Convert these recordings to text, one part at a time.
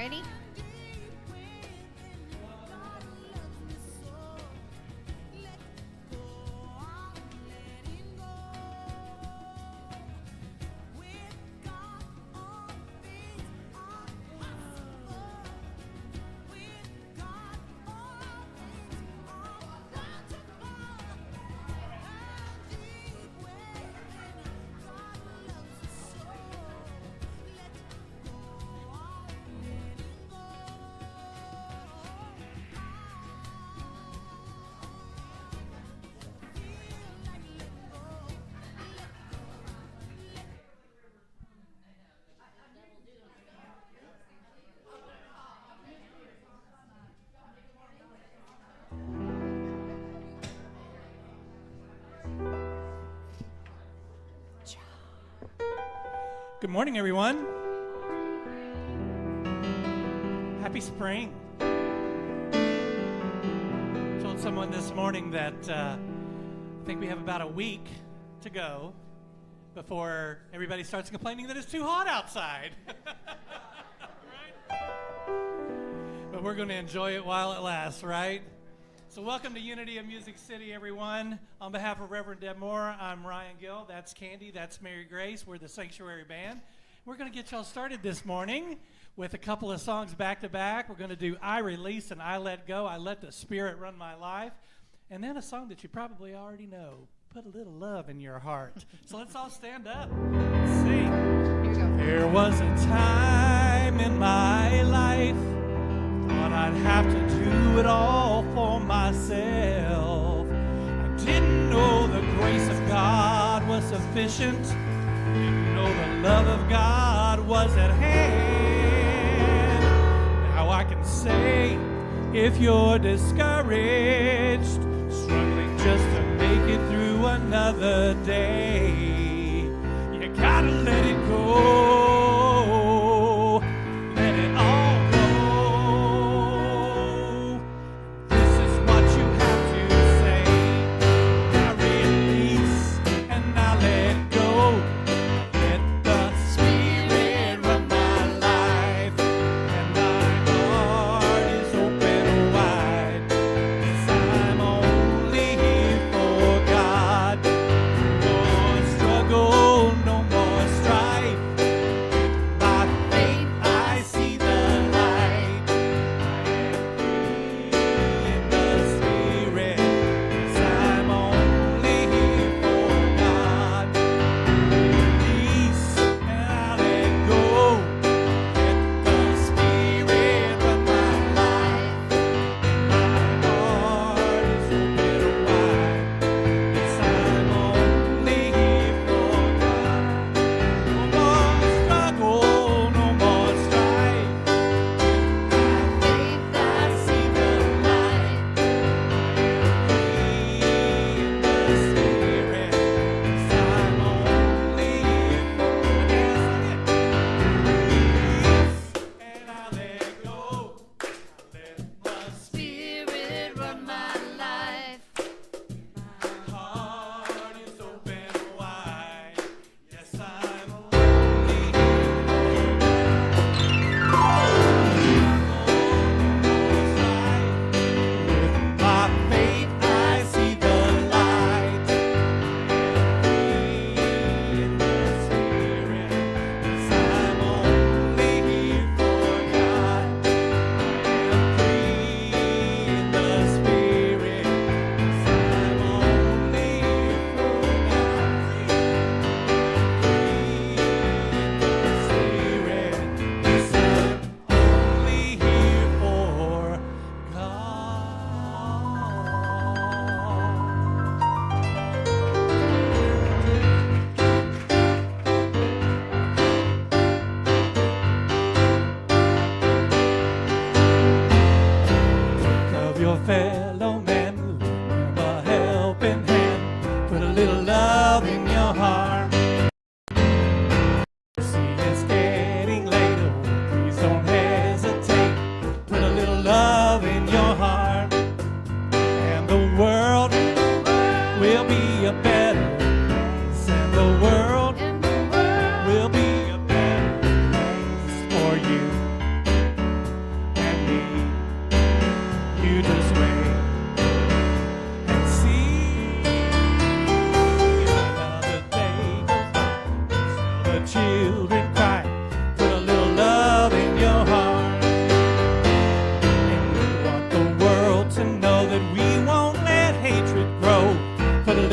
ready? Good morning, everyone. Happy spring. I told someone this morning that I think we have about a week to go before everybody starts complaining that it's too hot outside. Right? But we're going to enjoy it while it lasts, right? So welcome to Unity of Music City, everyone. On behalf of Reverend Deb Moore, I'm Ryan Gill. That's Candy. That's Mary Grace. We're the Sanctuary Band. We're going to get y'all started this morning with a couple of songs back to back. We're going to do I Release and I Let Go. I Let the Spirit Run My Life. And then a song that you probably already know, Put a Little Love in Your Heart. So let's all stand up and sing. Here we go. There was a time in my life thought I'd have to do it all for myself. I didn't know the grace of God was sufficient. Didn't know the love of God was at hand. Now I can say, if you're discouraged, struggling just to make it through another day, you gotta let it go. Let it all go. This is what you have to say. I release and I let go. Let the Spirit run my life, and my heart is open wide. 'Cause I'm only here for God. 'Cause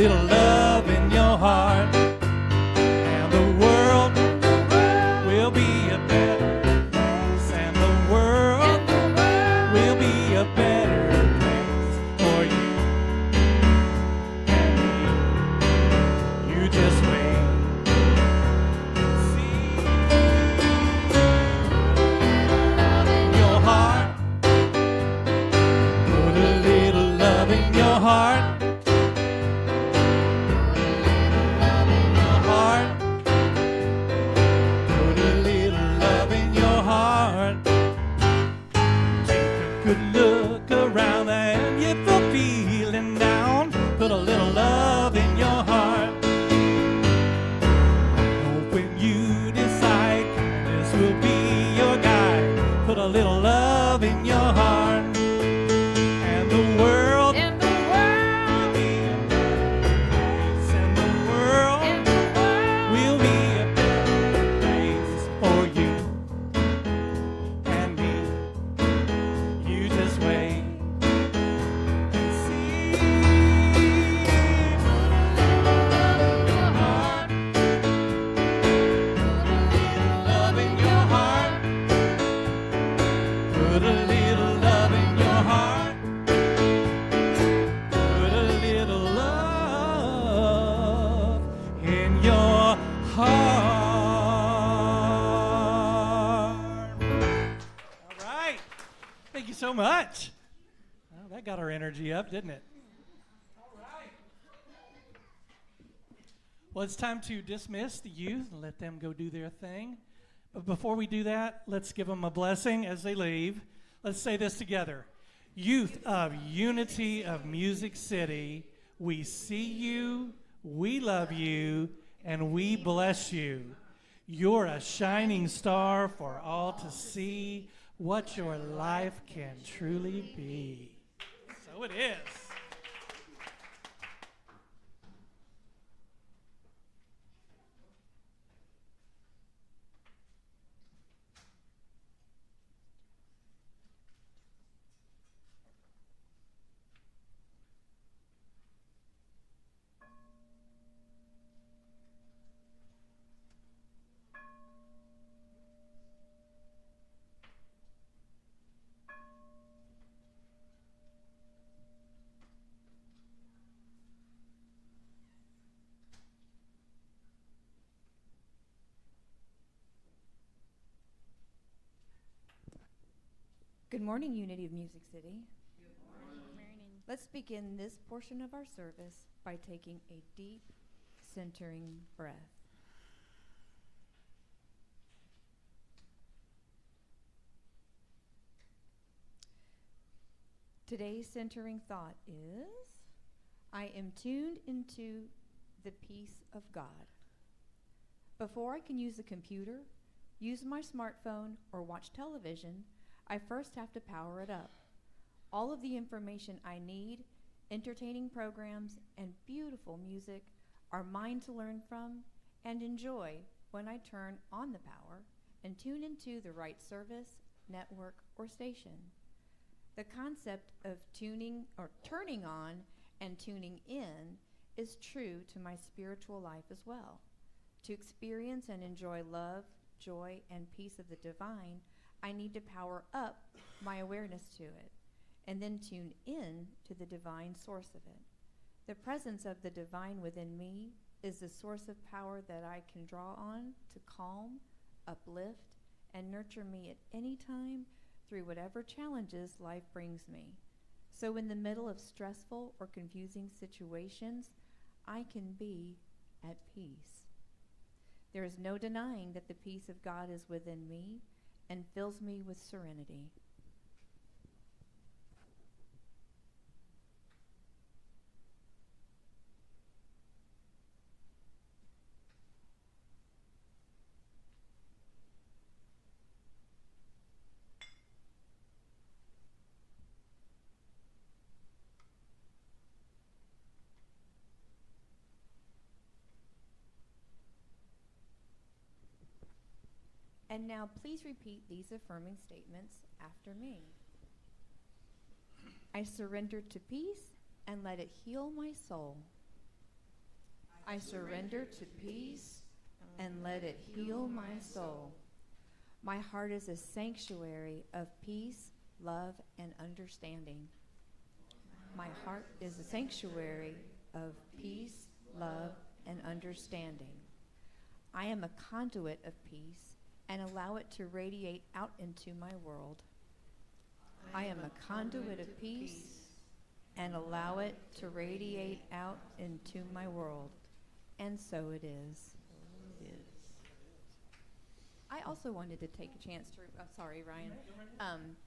little love in your heart, and the world will be a better place, and the world will be a better place for you and me. You just wait and see. Your heart, put a little love in your heart. Your heart, put a little love in your heart. Take a good look around, and if you're feeling down, put a little love in your heart. Hope when you decide kindness will be your guide, put a little love in your heart, and the world will be a better place, and the world will be a better place for you and me. You just wait and see. Love in your heart. Put a little love in your heart. Put a little love in your heart. All right. Thank you so much. Well, that got our energy up, didn't it? All right. Well, it's time to dismiss the youth and let them go do their thing. But before we do that, let's give them a blessing as they leave. Let's say this together. Youth of Unity of Music City, we see you, we love you, and we bless you. You're a shining star for all to see what your life can truly be. So it is. Good morning, Unity of Music City. Good morning. Let's begin this portion of our service by taking a deep, centering breath. Today's centering thought is, I am tuned into the peace of God. Before I can use a computer, use my smartphone, or watch television, I first have to power it up. All of the information I need, entertaining programs, and beautiful music are mine to learn from and enjoy when I turn on the power and tune into the right service, network, or station. The concept of tuning or turning on and tuning in is true to my spiritual life as well. To experience and enjoy love, joy, and peace of the divine, I need to power up my awareness to it and then tune in to the divine source of it. The presence of the divine within me is the source of power that I can draw on to calm, uplift, and nurture me at any time through whatever challenges life brings me. So in the middle of stressful or confusing situations, I can be at peace. There is no denying that the peace of God is within me and fills me with serenity. And now please repeat these affirming statements after me. I surrender to peace and let it heal my soul. I surrender to peace and let it heal my soul. My heart is a sanctuary of peace, love, and understanding. My heart is a sanctuary of peace, love, and understanding. I am a conduit of peace and allow it to radiate out into my world. I am a conduit of peace and allow it to radiate out into my world. And so it is. I also wanted to take a chance to, sorry, Ryan.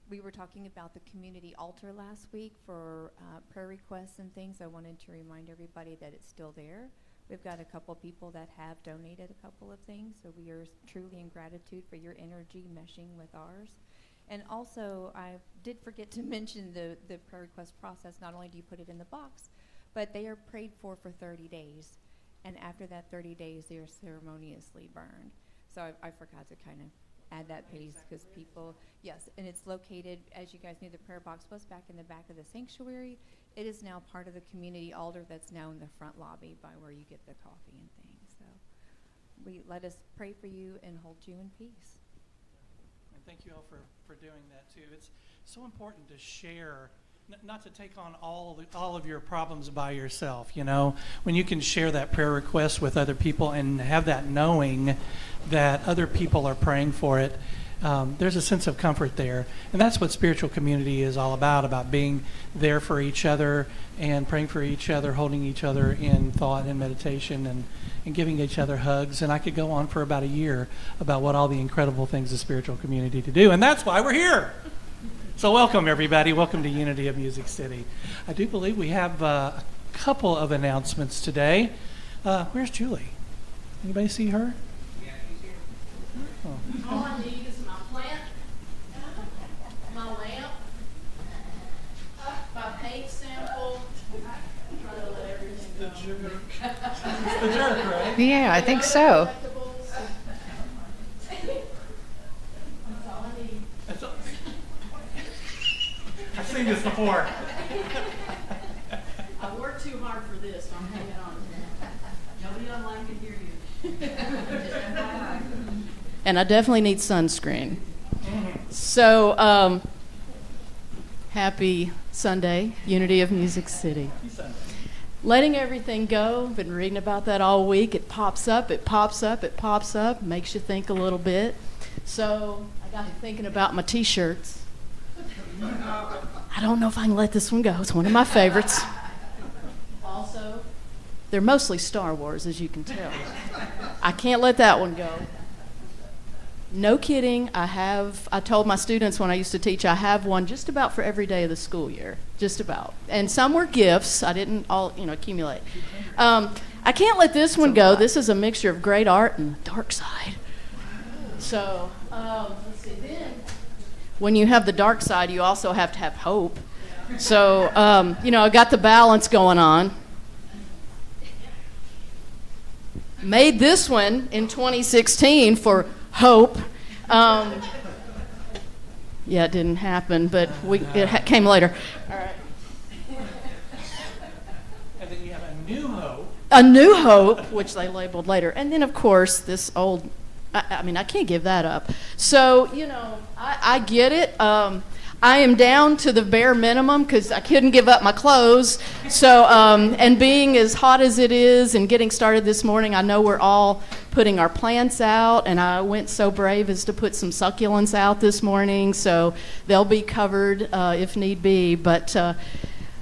We were talking about the community altar last week for prayer requests and things. I wanted to remind everybody that it's still there. We've got a couple people that have donated a couple of things, so we are truly in gratitude for your energy meshing with ours. And also, I did forget to mention the prayer request process. Not only do you put it in the box, but they are prayed for 30 days. And after that 30 days, they are ceremoniously burned. So I forgot to kind of add that piece because people, yes, and it's located, as you guys knew, the prayer box was back in the back of the sanctuary. It is now part of the community altar that's now in the front lobby by where you get the coffee and things. So let us pray for you and hold you in peace. And thank you all for doing that too. It's so important to share, not to take on all of your problems by yourself. You know, when you can share that prayer request with other people and have that knowing that other people are praying for it, there's a sense of comfort there. And that's what spiritual community is all about being there for each other and praying for each other, holding each other in thought and meditation, and giving each other hugs. And I could go on for about a year about what all the incredible things of spiritual community to do. And that's why we're here. So welcome, everybody. Welcome to Unity of Music City. I do believe we have a couple of announcements today. Where's Julie? Anybody see her? Yeah, she's here. Oh. All I need is my plant, my lamp, my paint sample. Try to let everything go. The jerk. It's the jerk, right? Yeah, I think so. I've seen this before. I worked too hard for this, so I'm hanging on. Nobody online can hear you. And I definitely need sunscreen. So, happy Sunday, Unity of Music City. Letting everything go. Been reading about that all week. It pops up, it pops up, it pops up. Makes you think a little bit. So, I got to thinking about my T-shirts. I don't know if I can let this one go. It's one of my favorites. Also, they're mostly Star Wars, as you can tell. I can't let that one go. No kidding. I told my students when I used to teach, I have one just about for every day of the school year. Just about. And some were gifts. I didn't all, accumulate. I can't let this one go. This is a mixture of great art and dark side. So, let's see. Then, when you have the dark side, you also have to have hope. So, I got the balance going on. Made this one in 2016 for hope. It didn't happen, but it came later. All right. And then you have a new hope. A new hope, which they labeled later. And then, of course, this old... I can't give that up. So, I get it. I am down to the bare minimum because I couldn't give up my clothes. So, and being as hot as it is and getting started this morning, I know we're all putting our plants out, and I went so brave as to put some succulents out this morning, so they'll be covered if need be. But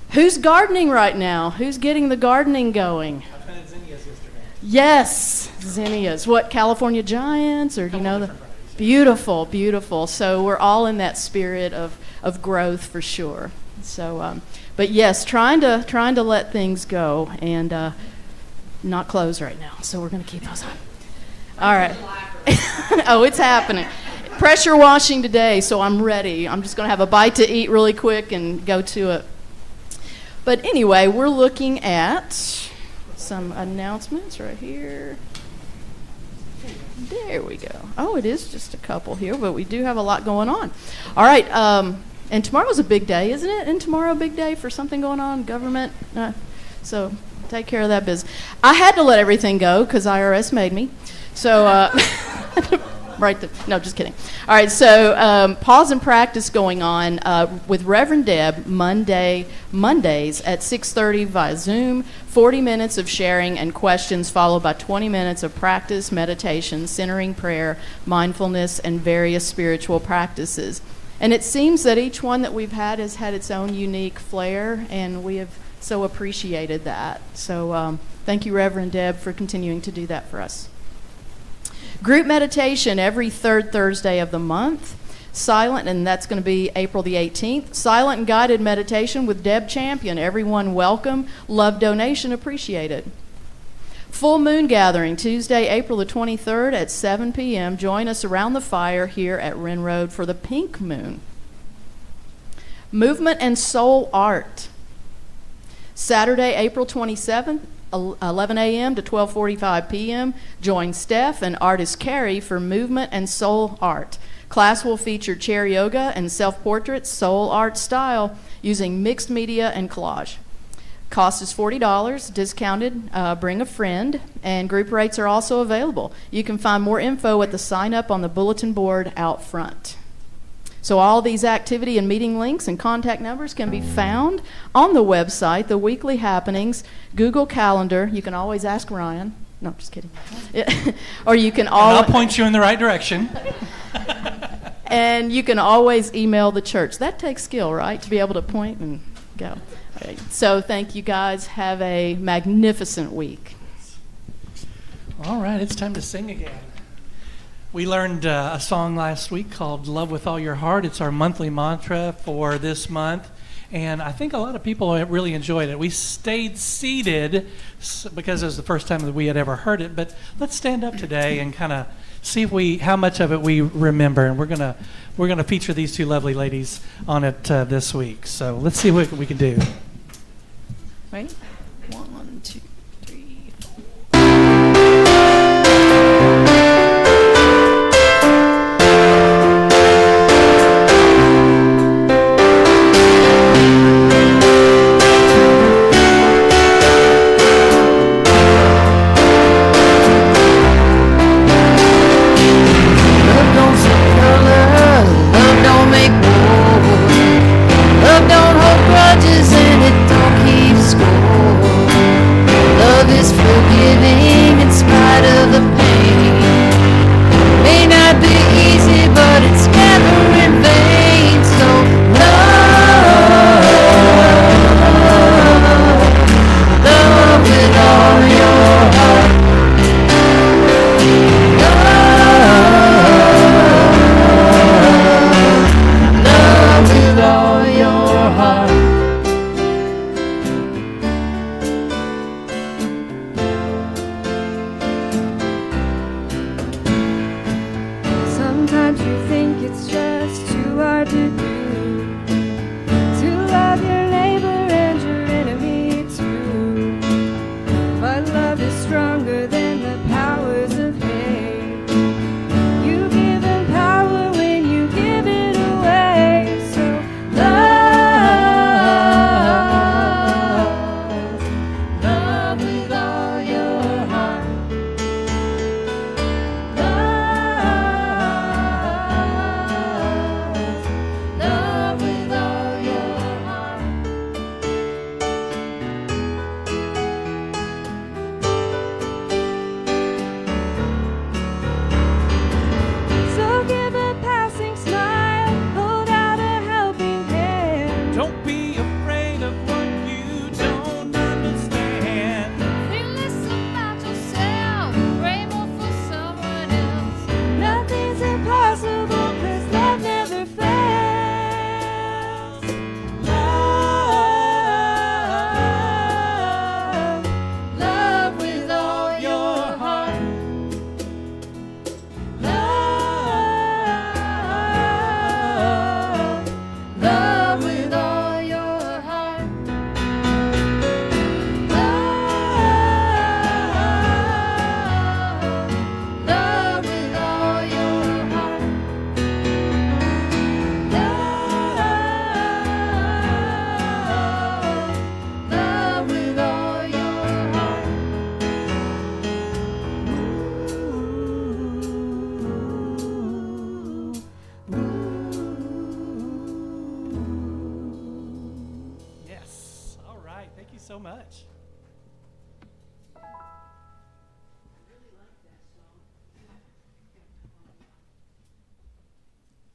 who's gardening right now? Who's getting the gardening going? I planted zinnias yesterday. Yes, zinnias. What, California Giants, or do you know the? Beautiful, beautiful. So we're all in that spirit of growth for sure. So, but yes, trying to let things go and not close right now. So we're going to keep those on. All right. Oh, it's happening. Pressure washing today, so I'm ready. I'm just going to have a bite to eat really quick and go to it. But anyway, we're looking at some announcements right here. There we go. Oh, it is just a couple here, but we do have a lot going on. All right, and tomorrow's a big day, isn't it? Isn't tomorrow a big day for something going on, government? So take care of that business. I had to let everything go because IRS made me. So, no, just kidding. All right, so pause and practice going on with Reverend Deb Mondays at 6:30 via Zoom. 40 minutes of sharing and questions followed by 20 minutes of practice, meditation, centering prayer, mindfulness, and various spiritual practices. And it seems that each one that we've had has had its own unique flair, and we have so appreciated that. So thank you, Reverend Deb, for continuing to do that for us. Group meditation every third Thursday of the month. Silent, and that's going to be April the 18th. Silent and guided meditation with Deb Champion. Everyone welcome. Love donation appreciated. Full moon gathering Tuesday, April the 23rd at 7 p.m. Join us around the fire here at Wren Road for the pink moon. Movement and soul art. Saturday, April 27th. 11 a.m. to 12:45 p.m. Join Steph and artist Carrie for movement and soul art. Class will feature chair yoga and self-portraits, soul art style, using mixed media and collage. Cost is $40, discounted, bring a friend, and group rates are also available. You can find more info at the sign-up on the bulletin board out front. So all these activity and meeting links and contact numbers can be found on the website, the weekly happenings, Google Calendar. You can always ask Ryan. No, I'm just kidding. Or you can I'll point you in the right direction. And you can always email the church. That takes skill, right? To be able to point and go. Okay. So thank you guys. Have a magnificent week. All right, it's time to sing again. We learned a song last week called Love With All Your Heart. It's our monthly mantra for this month. And I think a lot of people really enjoyed it. We stayed seated because it was the first time that we had ever heard it. But let's stand up today and kind of see if how much of it we remember. And we're gonna feature these two lovely ladies on it this week. So let's see what we can do. Right? 1, 2, 3, 4.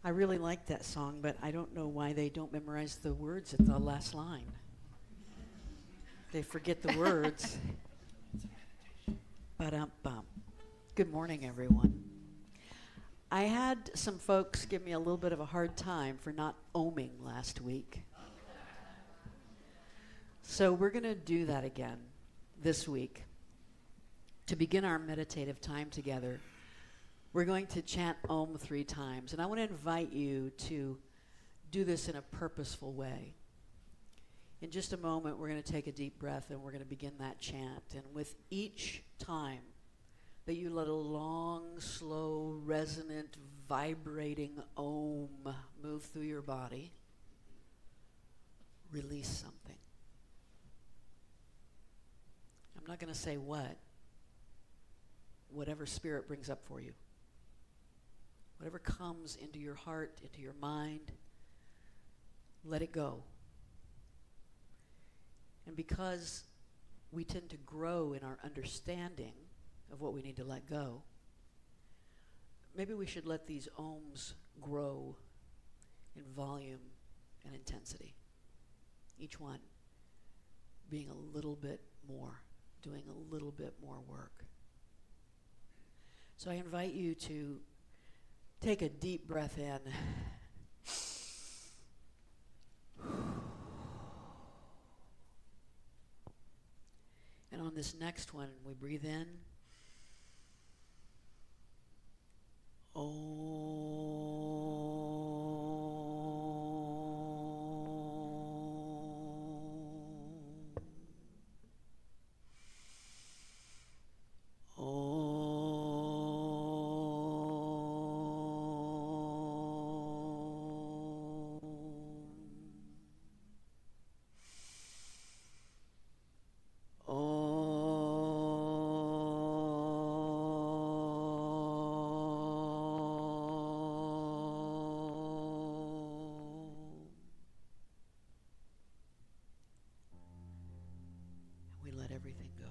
I really like that song, but I don't know why they don't memorize the words at the last line. They forget the words. Ba-dum-bum. Good morning, everyone. I had some folks give me a little bit of a hard time for not oming last week. So we're going to do that again this week. To begin our meditative time together, we're going to chant Om 3 times. And I want to invite you to do this in a purposeful way. In just a moment, we're going to take a deep breath and we're going to begin that chant. And with each time that you let a long, slow, resonant, vibrating Om move through your body, release something. I'm not going to say what. Whatever spirit brings up for you. Whatever comes into your heart, into your mind, let it go. And because we tend to grow in our understanding of what we need to let go, maybe we should let these ohms grow in volume and intensity. Each one being a little bit more, doing a little bit more work. So I invite you to take a deep breath in. And on this next one, we breathe in. We let everything go.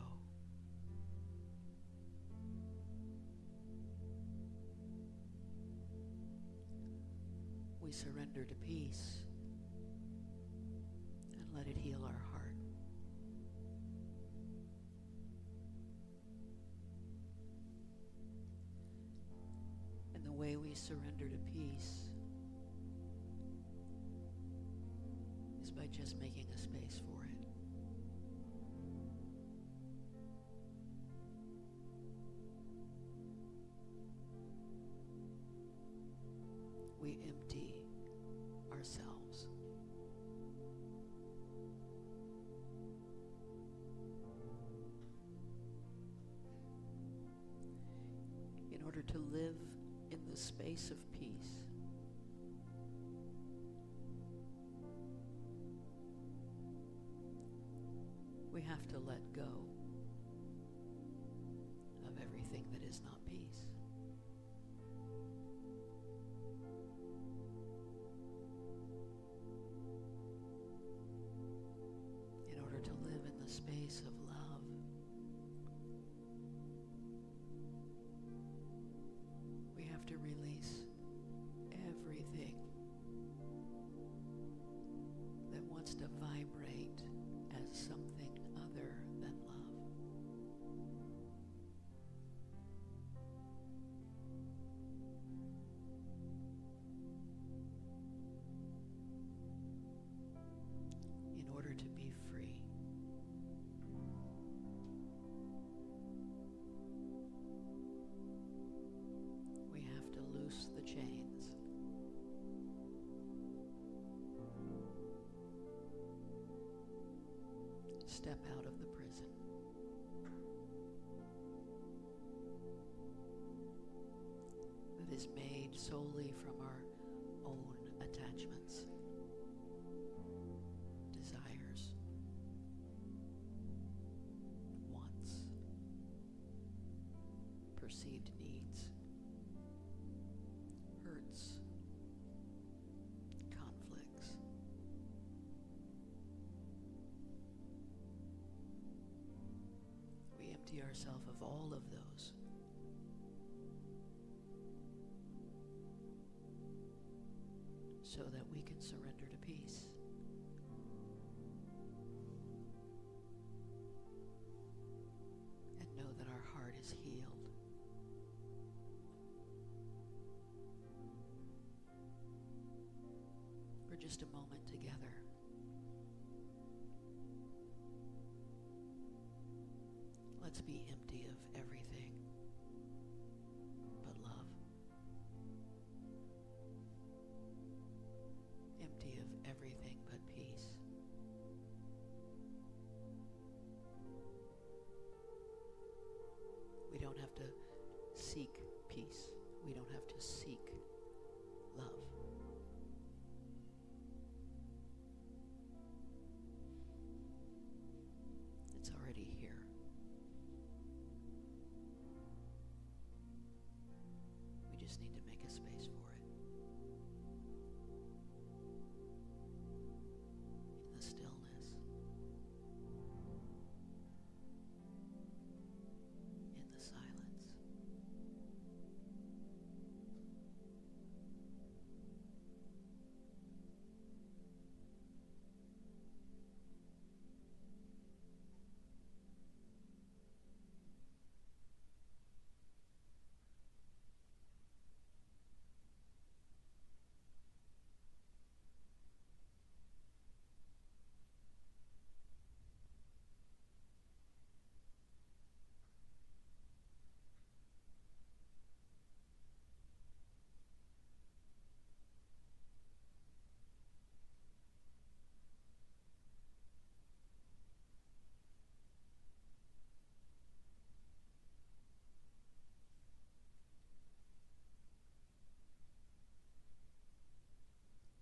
We surrender to peace and let it heal our heart. And the way we surrender to peace is by just making a space for it. We empty ourselves. In order to live in the space of peace, we have to let go of everything that is not peace. In order to live in the space of love, we have to release everything that wants to vibrate as something other than love. In order to be free, we have to loose the chains. Step out of the prison. That is made solely from our own attachments, desires, wants, perceived needs, hurts, conflicts. We empty ourselves of all of those. so that we can surrender to peace. And know that our heart is healed. For just a moment together, let's be empty of everything but love. Empty of everything but peace. We don't have to seek peace. We don't have to seek love. It's already here. We just need to make a space for it. In the stillness. In the silence.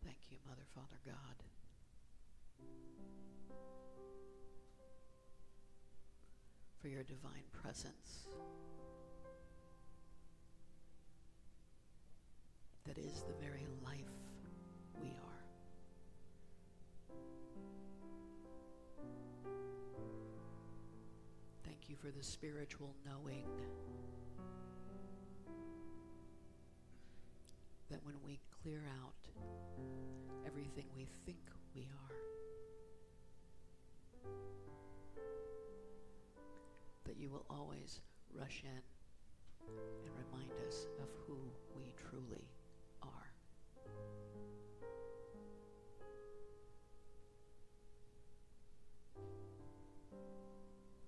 Thank you, Mother, Father, God, for your divine presence that is the very life we are. Thank you for the spiritual knowing that when we clear out everything we think we are, that you will always rush in and remind us of who we truly are.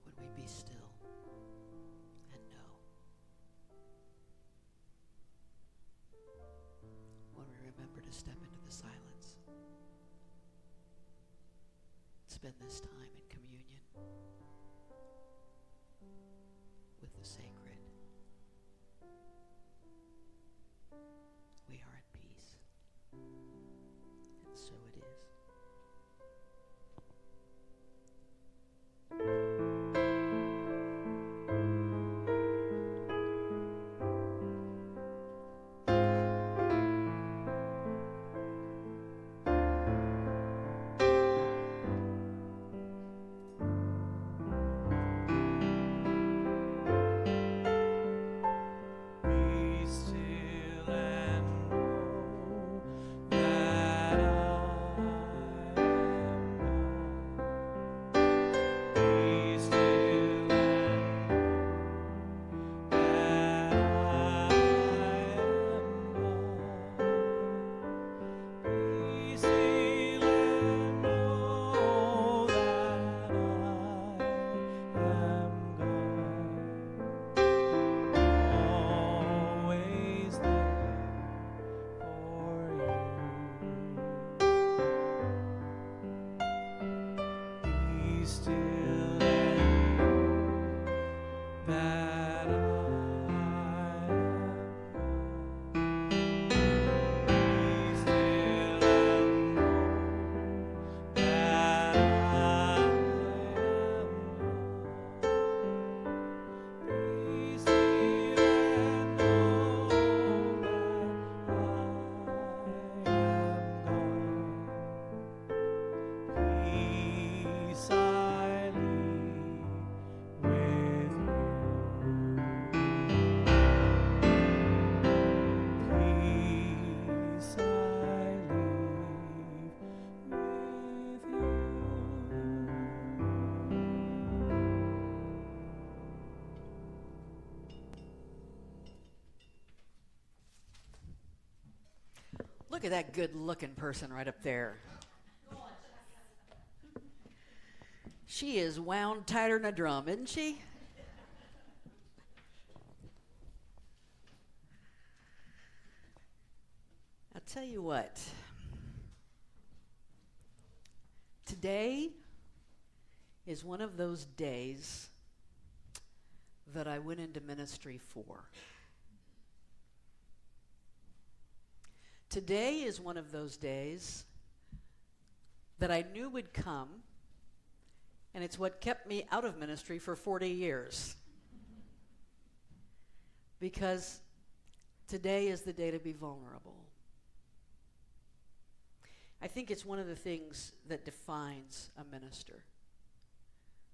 When we be still and know. When we remember to step into the silence. Spend this time in communion with the sacred. We are at peace. And so it is. Be still and know Look at that good-looking person right up there. She is wound tighter than a drum, isn't she? I'll tell you what. Today is one of those days that I went into ministry for. Today is one of those days that I knew would come, and it's what kept me out of ministry for 40 years. Because today is the day to be vulnerable. I think it's one of the things that defines a minister.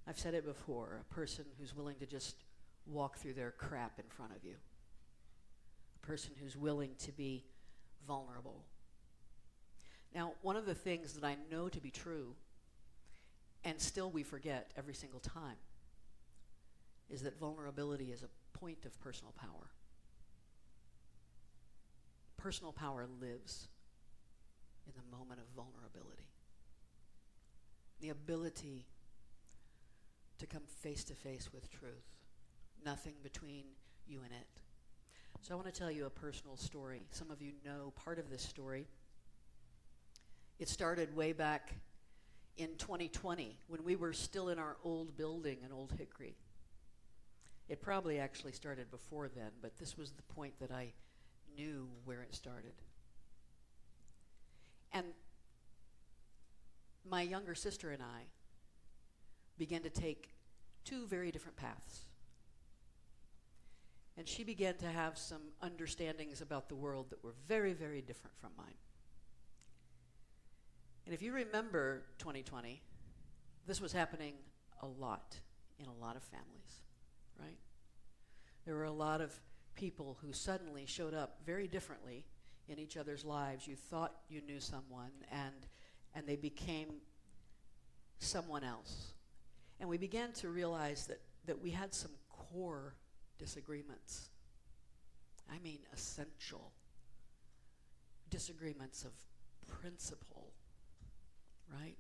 I've said it before, a person who's willing to just walk through their crap in front of you. A person who's willing to be vulnerable. Now, one of the things that I know to be true, and still we forget every single time, is that vulnerability is a point of personal power. Personal power lives in the moment of vulnerability. The ability to come face to face with truth. Nothing between you and it. So I want to tell you a personal story. Some of you know part of this story. It started way back in 2020 when we were still in our old building in Old Hickory. It probably actually started before then, but this was the point that I knew where it started. And my younger sister and I began to take two very different paths. And she began to have some understandings about the world that were very, very different from mine. And if you remember 2020, this was happening a lot in a lot of families, right? There were a lot of people who suddenly showed up very differently in each other's lives. You thought you knew someone, and they became someone else. And we began to realize that we had some core disagreements. I mean essential disagreements of principle, right?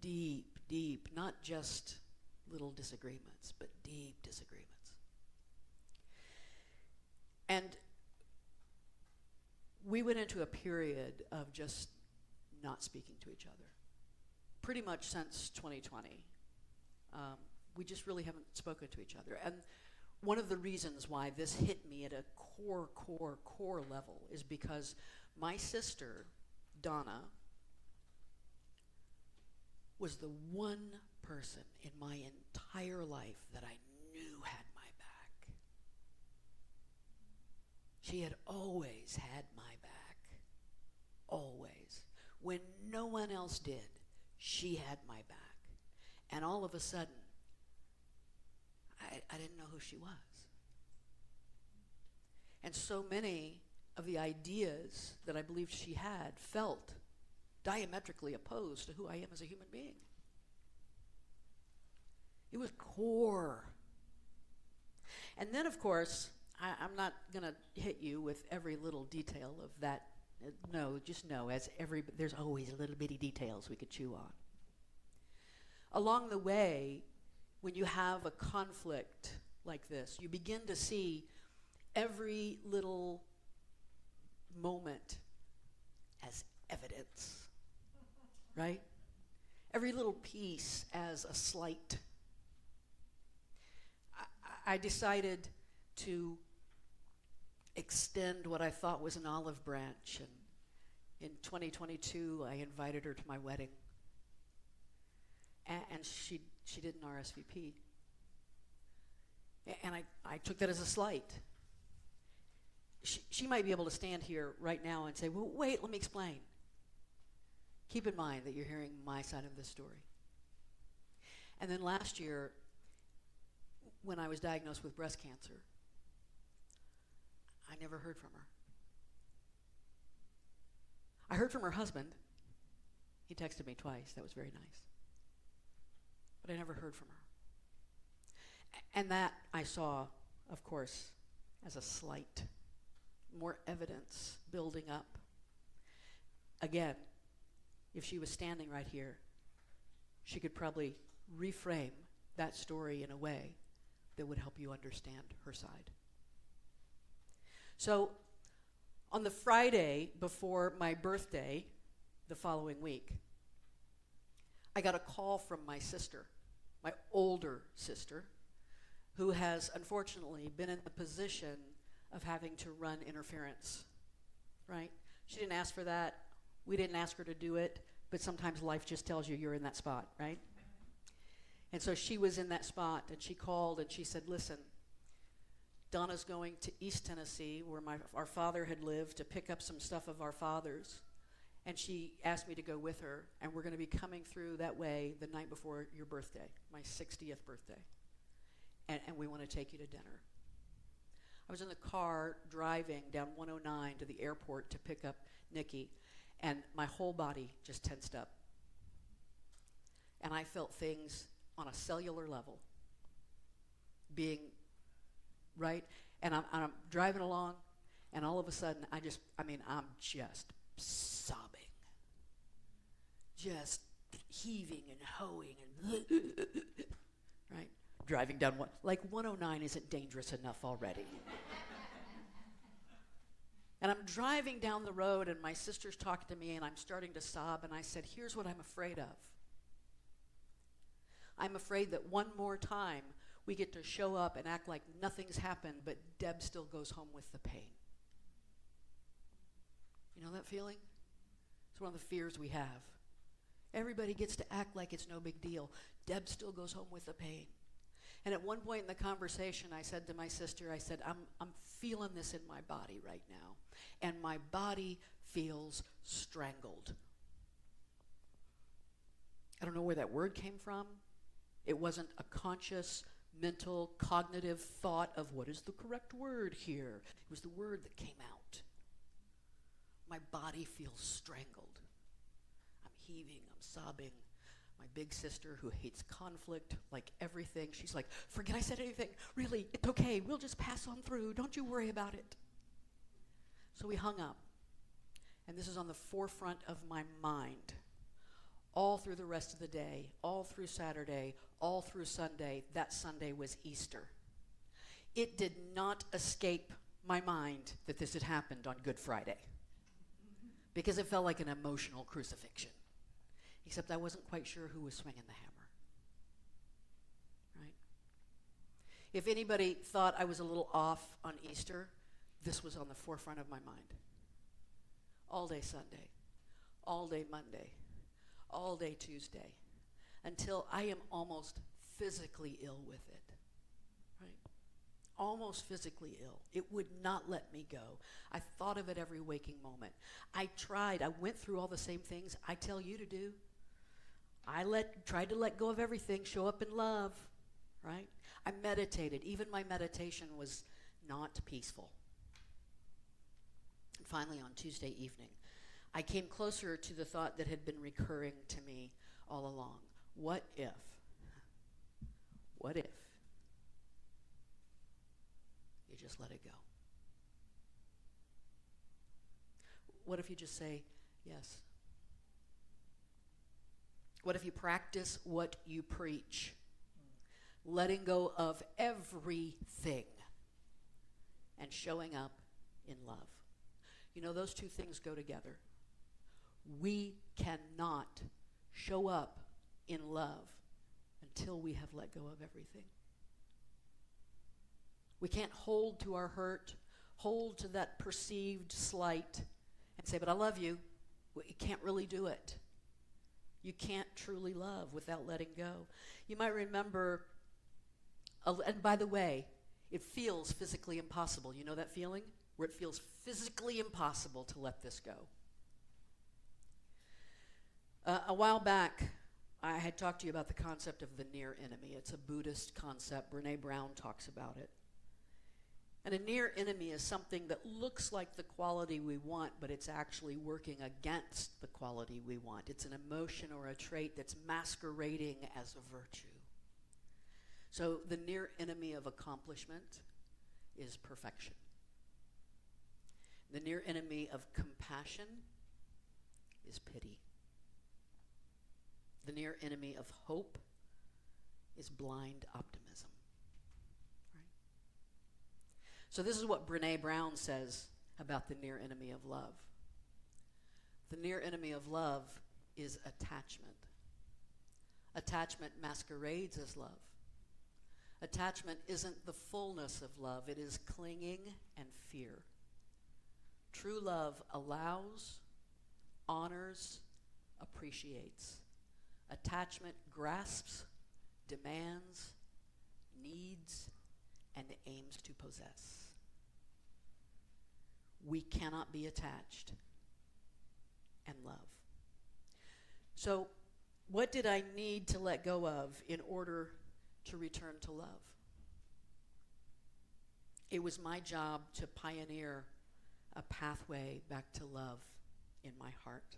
Deep, not just little disagreements, but deep disagreements. And we went into a period of just not speaking to each other. Pretty much since 2020. We just really haven't spoken to each other. And one of the reasons why this hit me at a core level is because my sister, Donna, was the one person in my entire life that I knew had my back. She had always had my back. Always. When no one else did, she had my back. And all of a sudden, I didn't know who she was. And so many of the ideas that I believed she had felt diametrically opposed to who I am as a human being. It was core. And then, of course, I'm not going to hit you with every little detail of that. No, just know, there's always little bitty details we could chew on. Along the way, when you have a conflict like this, you begin to see every little moment as evidence, right? Every little piece as a slight. I decided to extend what I thought was an olive branch, and in 2022, I invited her to my wedding. And she didn't RSVP. And I took that as a slight. She might be able to stand here right now and say, well, wait, let me explain. Keep in mind that you're hearing my side of the story. And then last year, when I was diagnosed with breast cancer, I never heard from her. I heard from her husband. He texted me twice. That was very nice. But I never heard from her. And that I saw, of course, as a slight, more evidence building up. again, if she was standing right here, she could probably reframe that story in a way that would help you understand her side. So, on the Friday before my birthday, the following week, I got a call from my sister, my older sister, who has unfortunately been in the position of having to run interference, right? She didn't ask for that. We didn't ask her to do it, but sometimes life just tells you you're in that spot, right? And so she was in that spot, and she called and she said, listen, Donna's going to East Tennessee, where our father had lived, to pick up some stuff of our father's. And she asked me to go with her, and we're going to be coming through that way the night before your birthday, my 60th birthday. And we want to take you to dinner. I was in the car driving down 109 to the airport to pick up Nikki, and my whole body just tensed up. And I felt things on a cellular level being right. And I'm driving along, and all of a sudden, I'm just sobbing. Just heaving and hoeing and right? Driving down 109 isn't dangerous enough already. And I'm driving down the road, and my sister's talking to me, and I'm starting to sob, and I said, here's what I'm afraid of. I'm afraid that one more time we get to show up and act like nothing's happened, but Deb still goes home with the pain. You know that feeling? It's one of the fears we have. Everybody gets to act like it's no big deal. Deb still goes home with the pain. And at one point in the conversation, I said to my sister, I said, I'm feeling this in my body right now. And my body feels strangled. I don't know where that word came from. It wasn't a conscious, mental, cognitive thought of what is the correct word here. It was the word that came out. My body feels strangled. I'm heaving, I'm sobbing. My big sister, who hates conflict like everything, she's like, forget I said anything. Really, it's okay. We'll just pass on through. Don't you worry about it. So we hung up. And this is on the forefront of my mind. All through the rest of the day, all through Saturday, all through Sunday. That Sunday was Easter. It did not escape my mind that this had happened on Good Friday, because it felt like an emotional crucifixion. Except I wasn't quite sure who was swinging the hammer. Right? If anybody thought I was a little off on Easter, this was on the forefront of my mind. All day Sunday, all day Monday, all day Tuesday, until I am almost physically ill with it. Right? Almost physically ill. It would not let me go. I thought of it every waking moment. I went through all the same things I tell you to do. Tried to let go of everything, show up in love, right? I meditated. Even my meditation was not peaceful. And finally, on Tuesday evening, I came closer to the thought that had been recurring to me all along. What if you just let it go? What if you just say yes? What if you practice what you preach? Letting go of everything and showing up in love. You know, those two things go together. We cannot show up in love until we have let go of everything. We can't hold to our hurt, hold to that perceived slight, and say, but I love you. Well, you can't really do it. You can't truly love without letting go. You might remember, and by the way, it feels physically impossible. You know that feeling? Where it feels physically impossible to let this go. A while back, I had talked to you about the concept of the near enemy. It's a Buddhist concept. Brene Brown talks about it. And a near enemy is something that looks like the quality we want, but it's actually working against the quality we want. It's an emotion or a trait that's masquerading as a virtue. So the near enemy of accomplishment is perfection. The near enemy of compassion is pity. The near enemy of hope is blind optimism. Right? So this is what Brené Brown says about the near enemy of love. The near enemy of love is attachment. Attachment masquerades as love. Attachment isn't the fullness of love. It is clinging and fear. True love allows, honors, appreciates. Attachment grasps, demands, needs, and aims to possess. We cannot be attached and love. So, what did I need to let go of in order to return to love? It was my job to pioneer a pathway back to love in my heart.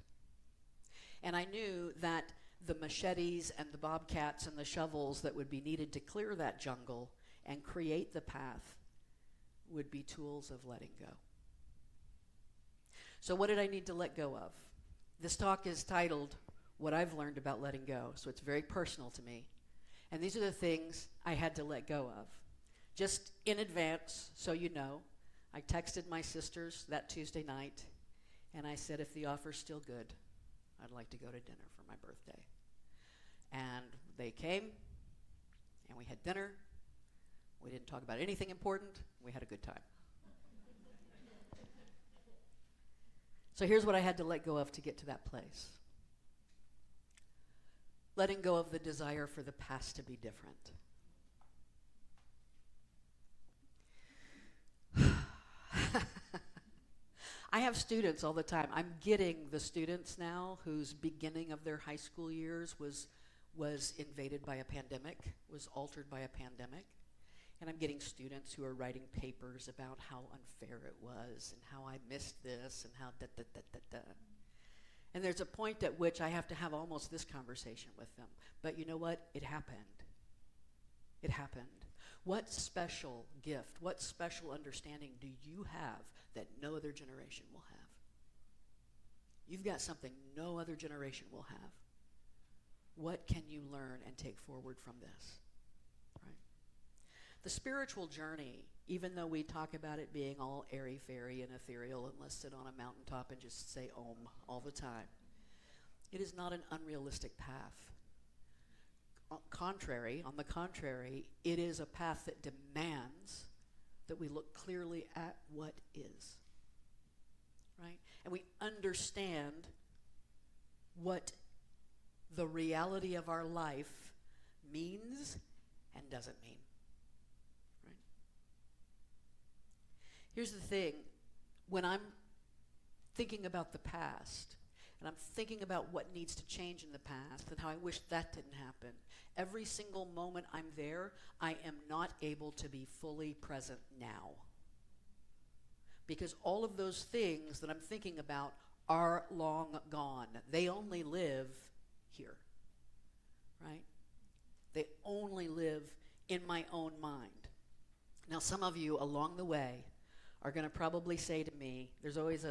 And I knew that the machetes and the bobcats and the shovels that would be needed to clear that jungle and create the path would be tools of letting go. So what did I need to let go of? This talk is titled, What I've Learned About Letting Go, so it's very personal to me. And these are the things I had to let go of. Just in advance, so you know, I texted my sisters that Tuesday night, and I said, if the offer's still good, I'd like to go to dinner for my birthday. And they came, and we had dinner. We didn't talk about anything important. We had a good time. So here's what I had to let go of to get to that place. Letting go of the desire for the past to be different. I have students all the time. I'm getting the students now whose beginning of their high school years was invaded by a pandemic, was altered by a pandemic. And I'm getting students who are writing papers about how unfair it was and how I missed this and how da-da-da-da-da. And there's a point at which I have to have almost this conversation with them. But you know what? It happened. It happened. What special gift, what special understanding do you have that no other generation will have? You've got something no other generation will have. What can you learn and take forward from this? Right? The spiritual journey, even though we talk about it being all airy-fairy and ethereal and let's sit on a mountaintop and just say Om all the time, it is not an unrealistic path. On the contrary, it is a path that demands that we look clearly at what is, right? And we understand what the reality of our life means and doesn't mean, right? Here's the thing. When I'm thinking about the past, and I'm thinking about what needs to change in the past and how I wish that didn't happen, every single moment I'm there, I am not able to be fully present now. Because all of those things that I'm thinking about are long gone. They only live here, right? They only live in my own mind. Now, some of you along the way are going to probably say to me, there's always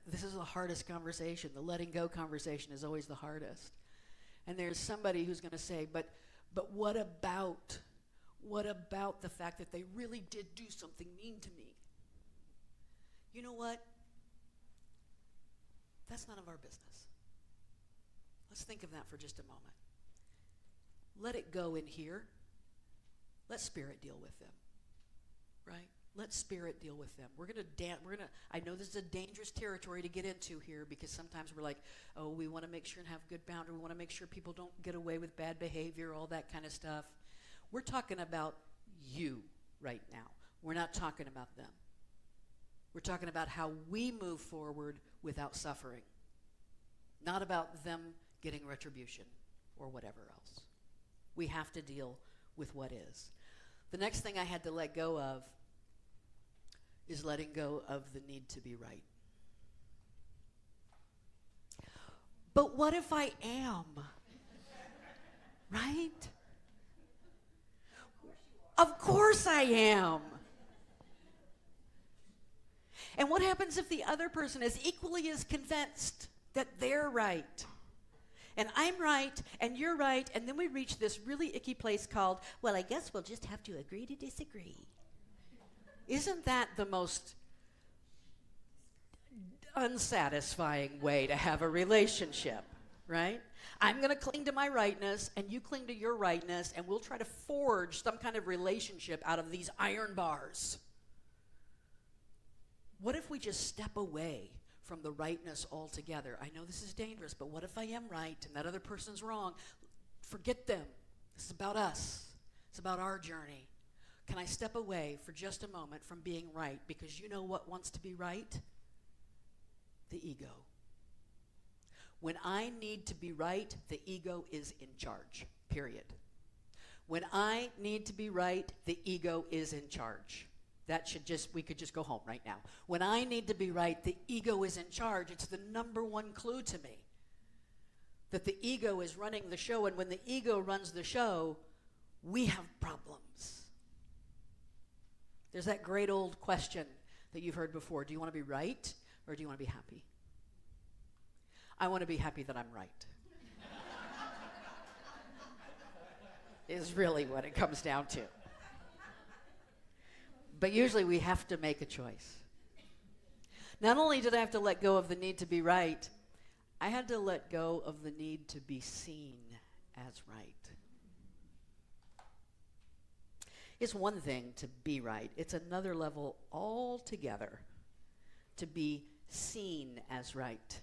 this is the hardest conversation. The letting go conversation is always the hardest. And there's somebody who's going to say, but what about the fact that they really did do something mean to me? You know what? That's none of our business. Let's think of that for just a moment. Let it go in here. Let Spirit deal with them, right? Let Spirit deal with them. We're going to I know this is a dangerous territory to get into here because sometimes we're like, oh, we want to make sure and have good boundary. We want to make sure people don't get away with bad behavior, all that kind of stuff. We're talking about you right now. We're not talking about them. We're talking about how we move forward without suffering. Not about them getting retribution or whatever else. We have to deal with what is. The next thing I had to let go of is letting go of the need to be right. But what if I am? Right? Of course I am. And what happens if the other person is equally as convinced that they're right. And I'm right, and you're right, and then we reach this really icky place called, well, I guess we'll just have to agree to disagree. Isn't that the most unsatisfying way to have a relationship, right? I'm going to cling to my rightness, and you cling to your rightness, and we'll try to forge some kind of relationship out of these iron bars. What if we just step away from the rightness altogether? I know this is dangerous, but what if I am right and that other person's wrong? Forget them. This is about us. It's about our journey. Can I step away for just a moment from being right? Because you know what wants to be right? The ego. When I need to be right, the ego is in charge, period. When I need to be right, the ego is in charge. We could just go home right now. When I need to be right, the ego is in charge. It's the number one clue to me that the ego is running the show, and when the ego runs the show, we have problems. There's that great old question that you've heard before. Do you want to be right, or do you want to be happy? I want to be happy that I'm right. Is really what it comes down to. But usually we have to make a choice. Not only did I have to let go of the need to be right, I had to let go of the need to be seen as right. It's one thing to be right. It's another level altogether to be seen as right.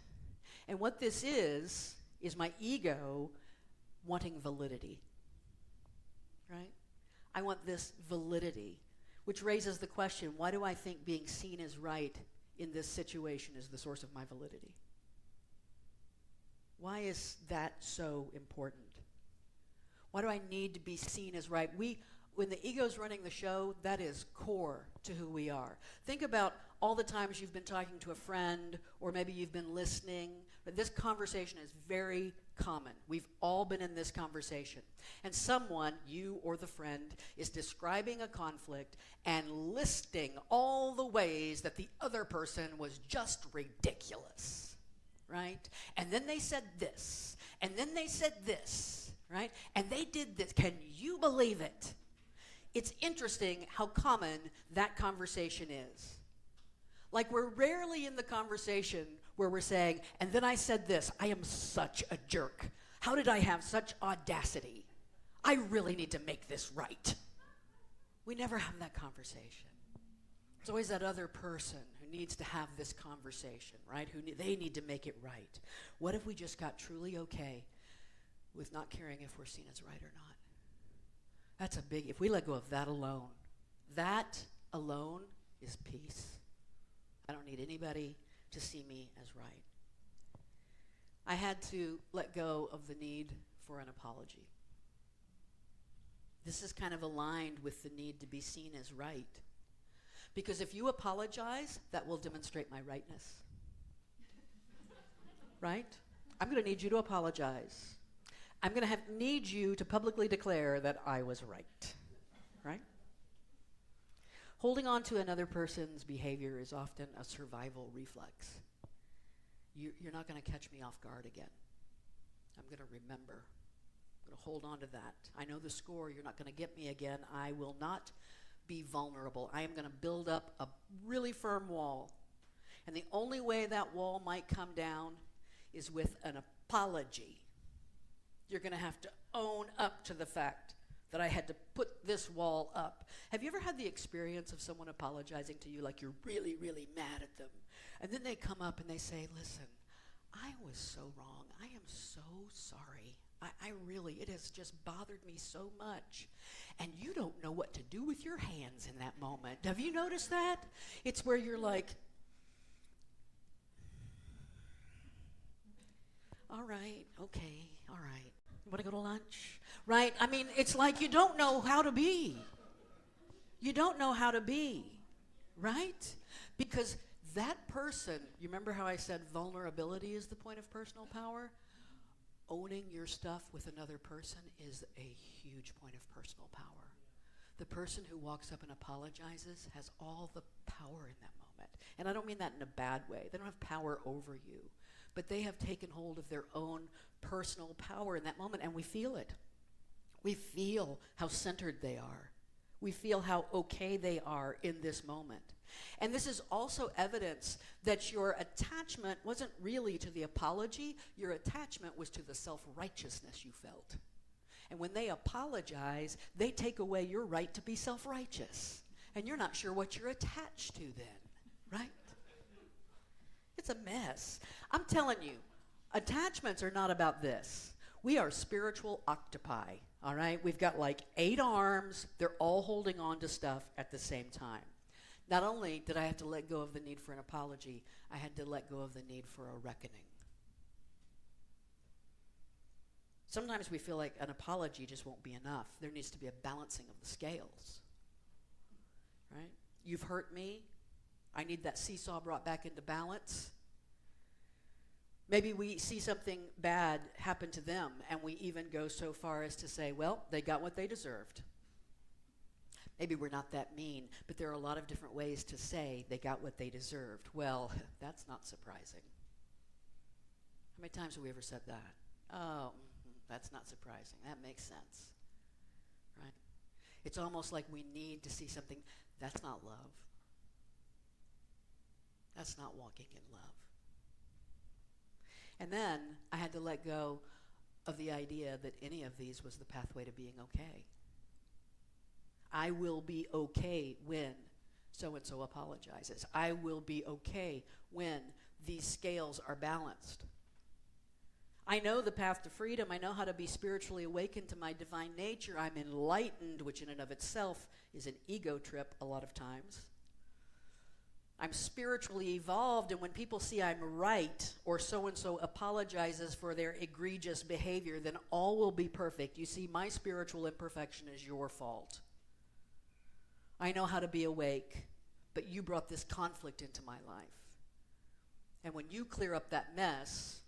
And what this is my ego wanting validity, right? I want this validity, which raises the question, why do I think being seen as right in this situation is the source of my validity? Why is that so important? Why do I need to be seen as right? When the ego's running the show, that is core to who we are. Think about all the times you've been talking to a friend, or maybe you've been listening. But this conversation is very common. We've all been in this conversation. And someone, you or the friend, is describing a conflict and listing all the ways that the other person was just ridiculous, right? And then they said this, and then they said this, right? And they did this. Can you believe it? It's interesting how common that conversation is. Like, we're rarely in the conversation where we're saying, and then I said this, I am such a jerk. How did I have such audacity? I really need to make this right. We never have that conversation. It's always that other person who needs to have this conversation, right? They need to make it right. What if we just got truly okay with not caring if we're seen as right or not? That's a big, if we let go of that alone is peace. I don't need anybody to see me as right. I had to let go of the need for an apology. This is kind of aligned with the need to be seen as right. Because if you apologize, that will demonstrate my rightness. Right? I'm going to need you to apologize. I'm going to need you to publicly declare that I was right. Right? Holding on to another person's behavior is often a survival reflex. You're not going to catch me off guard again. I'm going to remember. I'm going to hold on to that. I know the score. You're not going to get me again. I will not be vulnerable. I am going to build up a really firm wall. And the only way that wall might come down is with an apology. You're going to have to own up to the fact that I had to put this wall up. Have you ever had the experience of someone apologizing to you like you're really, really mad at them? And then they come up and they say, listen, I was so wrong. I am so sorry. I really, it has just bothered me so much. And you don't know what to do with your hands in that moment. Have you noticed that? It's where you're like, all right, okay, all right. You want to go to lunch? Right? I mean, it's like you don't know how to be. You don't know how to be, right? Because that person, you remember how I said vulnerability is the point of personal power? Owning your stuff with another person is a huge point of personal power. The person who walks up and apologizes has all the power in that moment. And I don't mean that in a bad way. They don't have power over you. but they have taken hold of their own personal power in that moment, and we feel it. We feel how centered they are. We feel how okay they are in this moment. And this is also evidence that your attachment wasn't really to the apology. Your attachment was to the self-righteousness you felt. And when they apologize, they take away your right to be self-righteous. And you're not sure what you're attached to then, right? It's a mess. I'm telling you, attachments are not about this. We are spiritual octopi, all right? We've got like 8 arms. They're all holding on to stuff at the same time. Not only did I have to let go of the need for an apology, I had to let go of the need for a reckoning. Sometimes we feel like an apology just won't be enough. There needs to be a balancing of the scales, right? You've hurt me. I need that seesaw brought back into balance. Maybe we see something bad happen to them, and we even go so far as to say, well, they got what they deserved. Maybe we're not that mean, but there are a lot of different ways to say they got what they deserved. Well, that's not surprising. How many times have we ever said that? Oh, that's not surprising. That makes sense, right? It's almost like we need to see something. That's not love. That's not walking in love. And then I had to let go of the idea that any of these was the pathway to being okay. I will be okay when so-and-so apologizes. I will be okay when these scales are balanced. I know the path to freedom. I know how to be spiritually awakened to my divine nature. I'm enlightened, which in and of itself is an ego trip a lot of times. I'm spiritually evolved, and when people see I'm right or so-and-so apologizes for their egregious behavior, then all will be perfect. You see, my spiritual imperfection is your fault. I know how to be awake, but you brought this conflict into my life. And when you clear up that mess,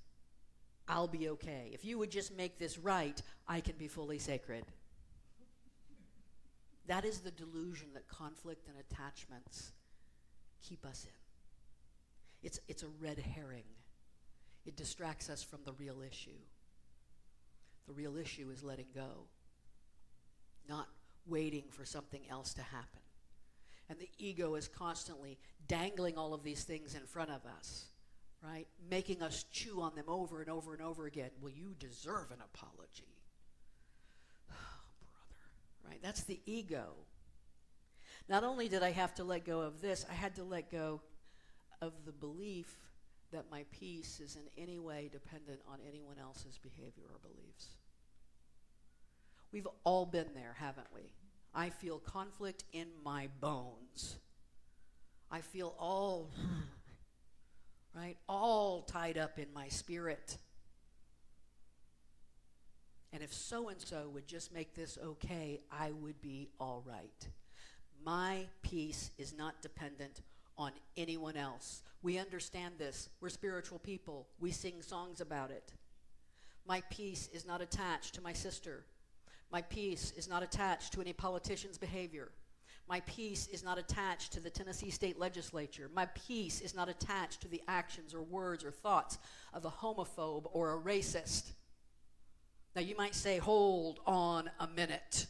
I'll be okay. If you would just make this right, I can be fully sacred. That is the delusion that conflict and attachments keep us in. It's a red herring. It distracts us from the real issue. The real issue is letting go, not waiting for something else to happen. And the ego is constantly dangling all of these things in front of us, right? Making us chew on them over and over and over again. Well, you deserve an apology. Oh, brother, right? That's the ego. Not only did I have to let go of this, I had to let go of the belief that my peace is in any way dependent on anyone else's behavior or beliefs. We've all been there, haven't we? I feel conflict in my bones. I feel all, right, all tied up in my spirit. And if so-and-so would just make this okay, I would be all right. My peace is not dependent on anyone else. We understand this. We're spiritual people. We sing songs about it. My peace is not attached to my sister. My peace is not attached to any politician's behavior. My peace is not attached to the Tennessee State Legislature. My peace is not attached to the actions or words or thoughts of a homophobe or a racist. Now you might say, hold on a minute.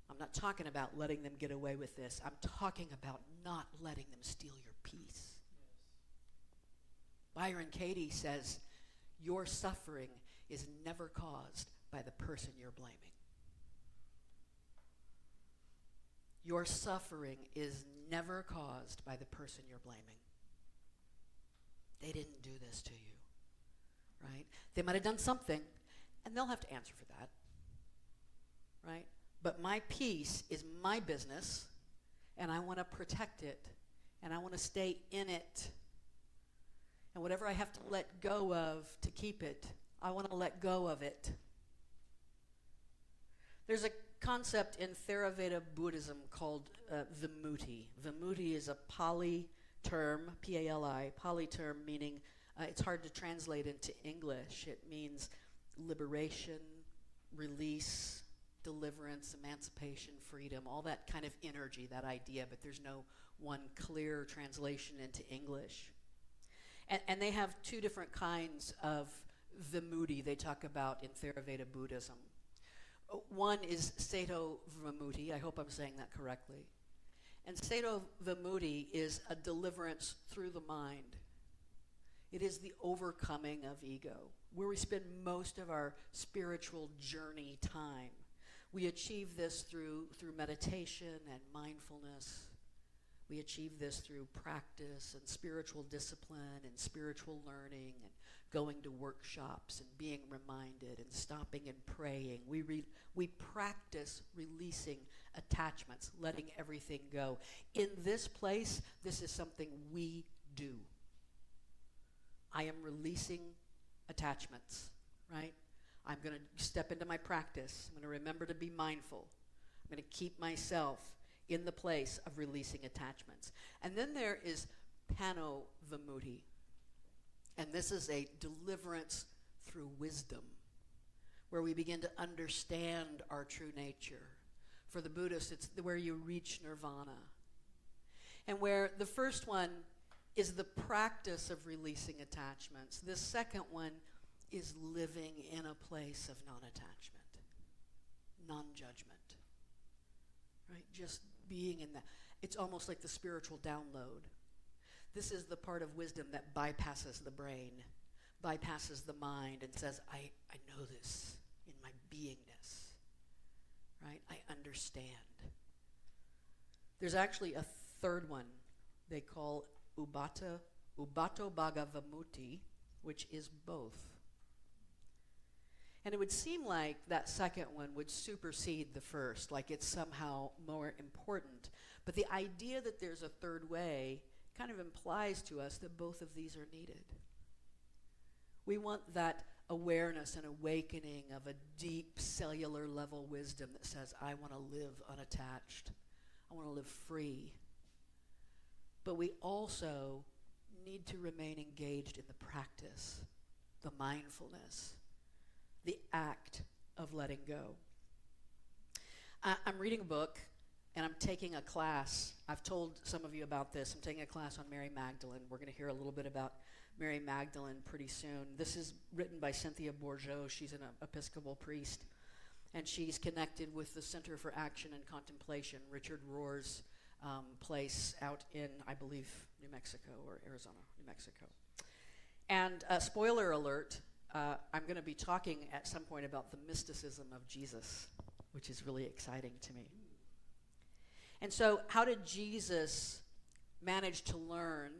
I'm not talking about letting them get away with this. I'm talking about not letting them steal your peace. Byron Katie says, your suffering is never caused by the person you're blaming. Your suffering is never caused by the person you're blaming. They didn't do this to you, right? They might have done something, and they'll have to answer for that, right? But my peace is my business, and I want to protect it, and I want to stay in it. And whatever I have to let go of to keep it, I want to let go of it. There's a concept in Theravada Buddhism called Vimutti. Vimutti is a Pali term, P-A-L-I, Pali term meaning, it's hard to translate into English. It means liberation, release, deliverance, emancipation, freedom, all that kind of energy, that idea, but there's no one clear translation into English. And they have two different kinds of vimutti they talk about in Theravada Buddhism. One is Sato Vimutti. I hope I'm saying that correctly. And Sato Vimutti is a deliverance through the mind. It is the overcoming of ego, where we spend most of our spiritual journey time. We achieve this through meditation and mindfulness. We achieve this through practice and spiritual discipline and spiritual learning and going to workshops and being reminded and stopping and praying. We practice releasing attachments, letting everything go. In this place, this is something we do. I am releasing attachments, right? I'm going to step into my practice. I'm going to remember to be mindful. I'm going to keep myself in the place of releasing attachments. And then there is Pano Vimutti. And this is a deliverance through wisdom, where we begin to understand our true nature. For the Buddhists, it's where you reach nirvana. And where the first one is the practice of releasing attachments. The second one is living in a place of non-attachment, non-judgment, right? Just being in that. It's almost like the spiritual download. This is the part of wisdom that bypasses the brain, bypasses the mind, and says, I know this in my beingness, right? I understand. There's actually a third one they call Ubato Bhagavamutti, which is both. And it would seem like that second one would supersede the first, like it's somehow more important. But the idea that there's a third way kind of implies to us that both of these are needed. We want that awareness and awakening of a deep cellular level wisdom that says, I want to live unattached. I want to live free. But we also need to remain engaged in the practice, the mindfulness, the act of letting go. I'm reading a book, and I'm taking a class. I've told some of you about this. I'm taking a class on Mary Magdalene. We're going to hear a little bit about Mary Magdalene pretty soon. This is written by Cynthia Bourgeau. She's an Episcopal priest, and she's connected with the Center for Action and Contemplation, Richard Rohr's place out in, I believe, New Mexico or Arizona, New Mexico. And spoiler alert, I'm going to be talking at some point about the mysticism of Jesus, which is really exciting to me. And so how did Jesus manage to learn,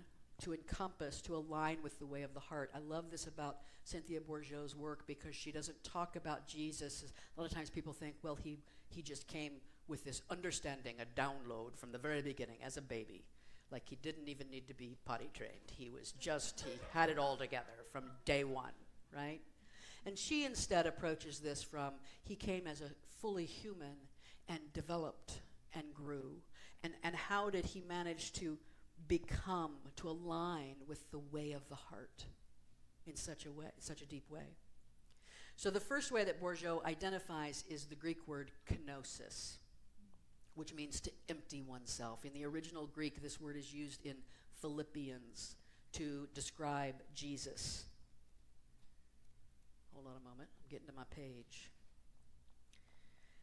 to encompass, to align with the way of the heart? I love this about Cynthia Bourgeau's work because she doesn't talk about Jesus. A lot of times people think, well, he just came with this understanding, a download from the very beginning as a baby. Like he didn't even need to be potty trained. He had it all together from day one, right? And she instead approaches this from, he came as a fully human and developed and grew. And how did he manage to become, to align with the way of the heart in such a way, such a deep way? So the first way that Bourgeau identifies is the Greek word kenosis, which means to empty oneself. In the original Greek, this word is used in Philippians to describe Jesus. Hold on a moment, I'm getting to my page.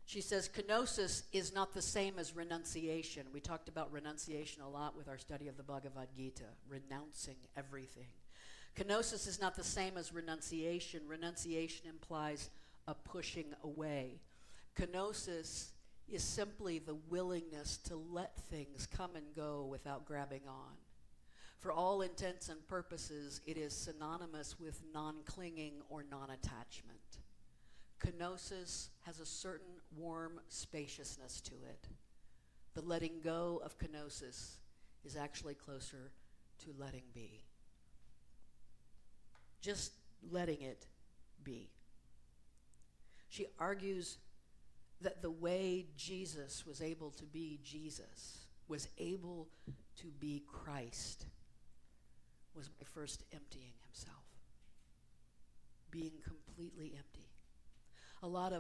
She says, kenosis is not the same as renunciation. We talked about renunciation a lot with our study of the Bhagavad Gita, renouncing everything. Kenosis is not the same as renunciation. Renunciation implies a pushing away. Kenosis is simply the willingness to let things come and go without grabbing on. For all intents and purposes, it is synonymous with non-clinging or non-attachment. Kenosis has a certain warm spaciousness to it. The letting go of kenosis is actually closer to letting be. Just letting it be. She argues that the way Jesus was able to be Jesus, was able to be Christ, was by first emptying himself, being completely empty. A lot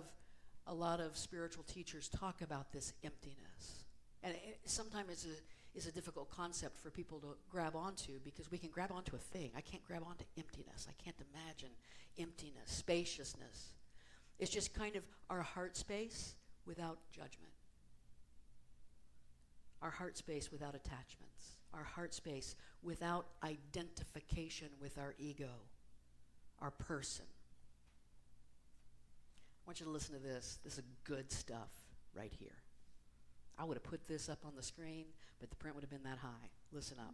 of spiritual teachers talk about this emptiness, And it sometimes is a difficult concept for people to grab onto, because we can grab onto a thing. I can't grab onto emptiness. I can't imagine emptiness, spaciousness. It's just kind of our heart space without judgment. Our heart space without attachments. Our heart space without identification with our ego, our person. I want you to listen to this. This is good stuff right here. I would have put this up on the screen, but the print would have been that high. Listen up.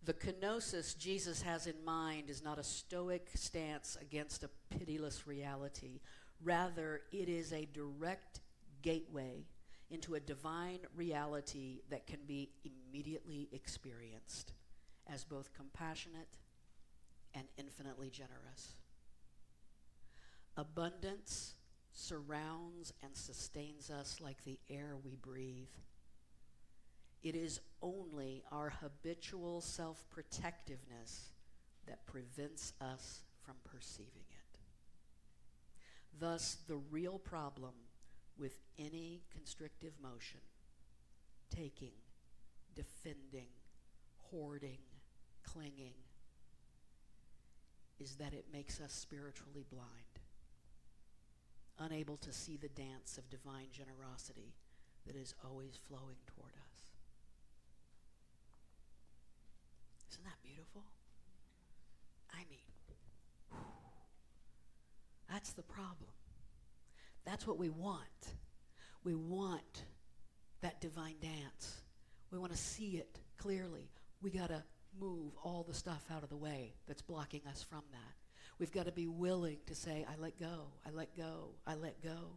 The kenosis Jesus has in mind is not a stoic stance against a pitiless reality. Rather, it is a direct gateway into a divine reality that can be immediately experienced as both compassionate and infinitely generous. Abundance surrounds and sustains us like the air we breathe. It is only our habitual self-protectiveness that prevents us from perceiving it. Thus, the real problem with any constrictive motion, taking, defending, hoarding, clinging, is that it makes us spiritually blind, unable to see the dance of divine generosity that is always flowing toward us. Isn't that beautiful? I mean, that's the problem. That's what we want. We want that divine dance. We want to see it clearly. We got to move all the stuff out of the way that's blocking us from that. We've got to be willing to say, I let go, I let go, I let go.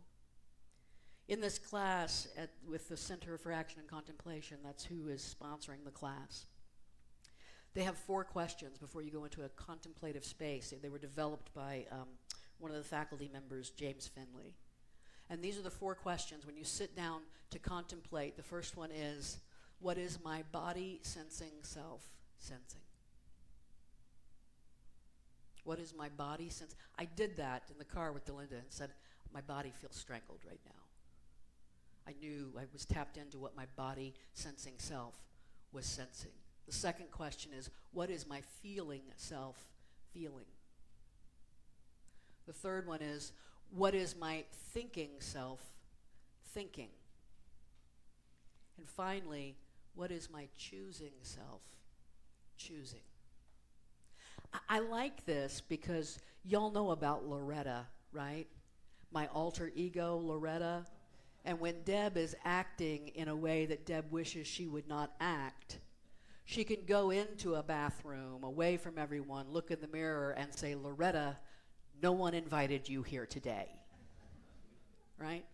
In this class with the Center for Action and Contemplation, that's who is sponsoring the class, they have 4 questions before you go into a contemplative space. They were developed by one of the faculty members, James Finley. And these are the 4 questions when you sit down to contemplate. The first one is, what is my body sensing self sensing? What is my body sense? I did that in the car with Delinda and said, my body feels strangled right now. I knew I was tapped into what my body sensing self was sensing. The second question is, what is my feeling self feeling? The third one is, what is my thinking self thinking? And finally, what is my choosing self choosing? I like this because y'all know about Loretta, right? My alter ego, Loretta. And when Deb is acting in a way that Deb wishes she would not act, she can go into a bathroom away from everyone, look in the mirror and say, Loretta, no one invited you here today, right?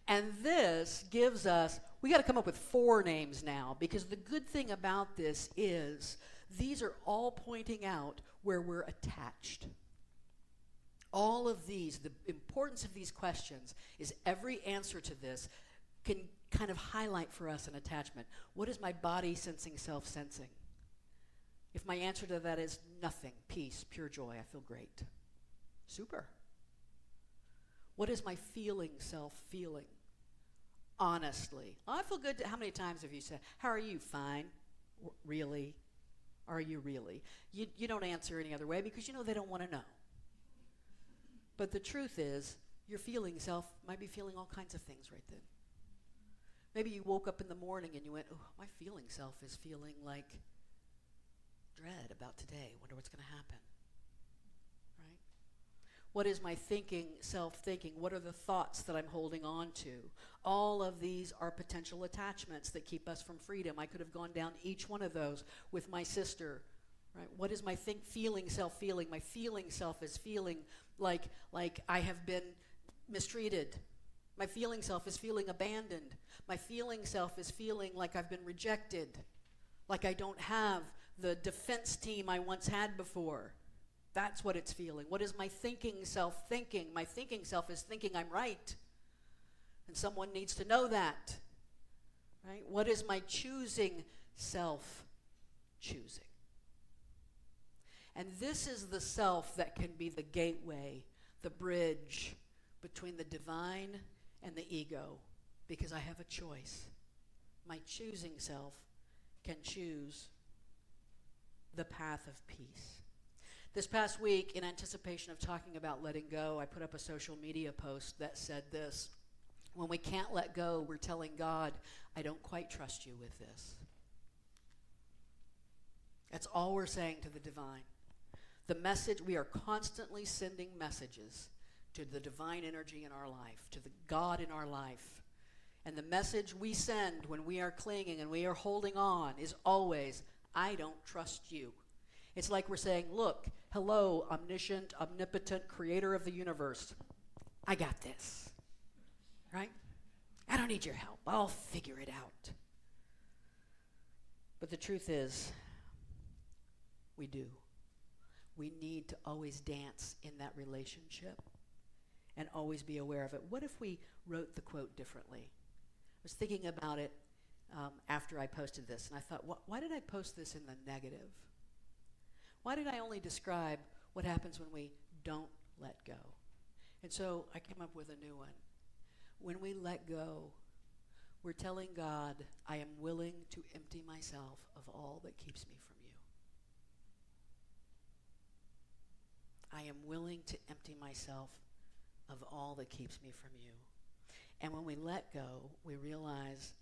And this gives us, we got to come up with 4 names now, because the good thing about this is these are all pointing out where we're attached. All of these, the importance of these questions is every answer to this can kind of highlight for us an attachment. What is my body sensing self sensing? If my answer to that is nothing, peace, pure joy, I feel great. Super. What is my feeling self feeling? Honestly. I feel good. How many times have you said, how are you? Fine. Really? Are you really? You don't answer any other way because you know they don't want to know. But the truth is, your feeling self might be feeling all kinds of things right then. Maybe you woke up in the morning and you went, oh, my feeling self is feeling like dread about today. Wonder what's going to happen. Right? What is my thinking self thinking? What are the thoughts that I'm holding on to? All of these are potential attachments that keep us from freedom. I could have gone down each one of those with my sister. Right? What is my feeling self feeling? My feeling self is feeling like I have been mistreated. My feeling self is feeling abandoned. My feeling self is feeling like I've been rejected, like I don't have the defense team I once had before. That's what it's feeling. What is my thinking self thinking? My thinking self is thinking I'm right. And someone needs to know that. Right? What is my choosing self choosing? And this is the self that can be the gateway, the bridge between the divine and the ego, because I have a choice. My choosing self can choose the path of peace. This past week, in anticipation of talking about letting go, I put up a social media post that said this: when we can't let go, we're telling God, I don't quite trust you with this. That's all we're saying to the divine. The message, we are constantly sending messages to the divine energy in our life, to the God in our life. And the message we send when we are clinging and we are holding on is always, I don't trust you. It's like we're saying, look, hello, omniscient, omnipotent creator of the universe. I got this. Right? I don't need your help. I'll figure it out. But the truth is, we do. We need to always dance in that relationship and always be aware of it. What if we wrote the quote differently? I was thinking about it after I posted this, and I thought, why did I post this in the negative? Why did I only describe what happens when we don't let go? And so I came up with a new one. When we let go, we're telling God, I am willing to empty myself of all that keeps me from you. I am willing to empty myself of all that keeps me from you. And when we let go, we realize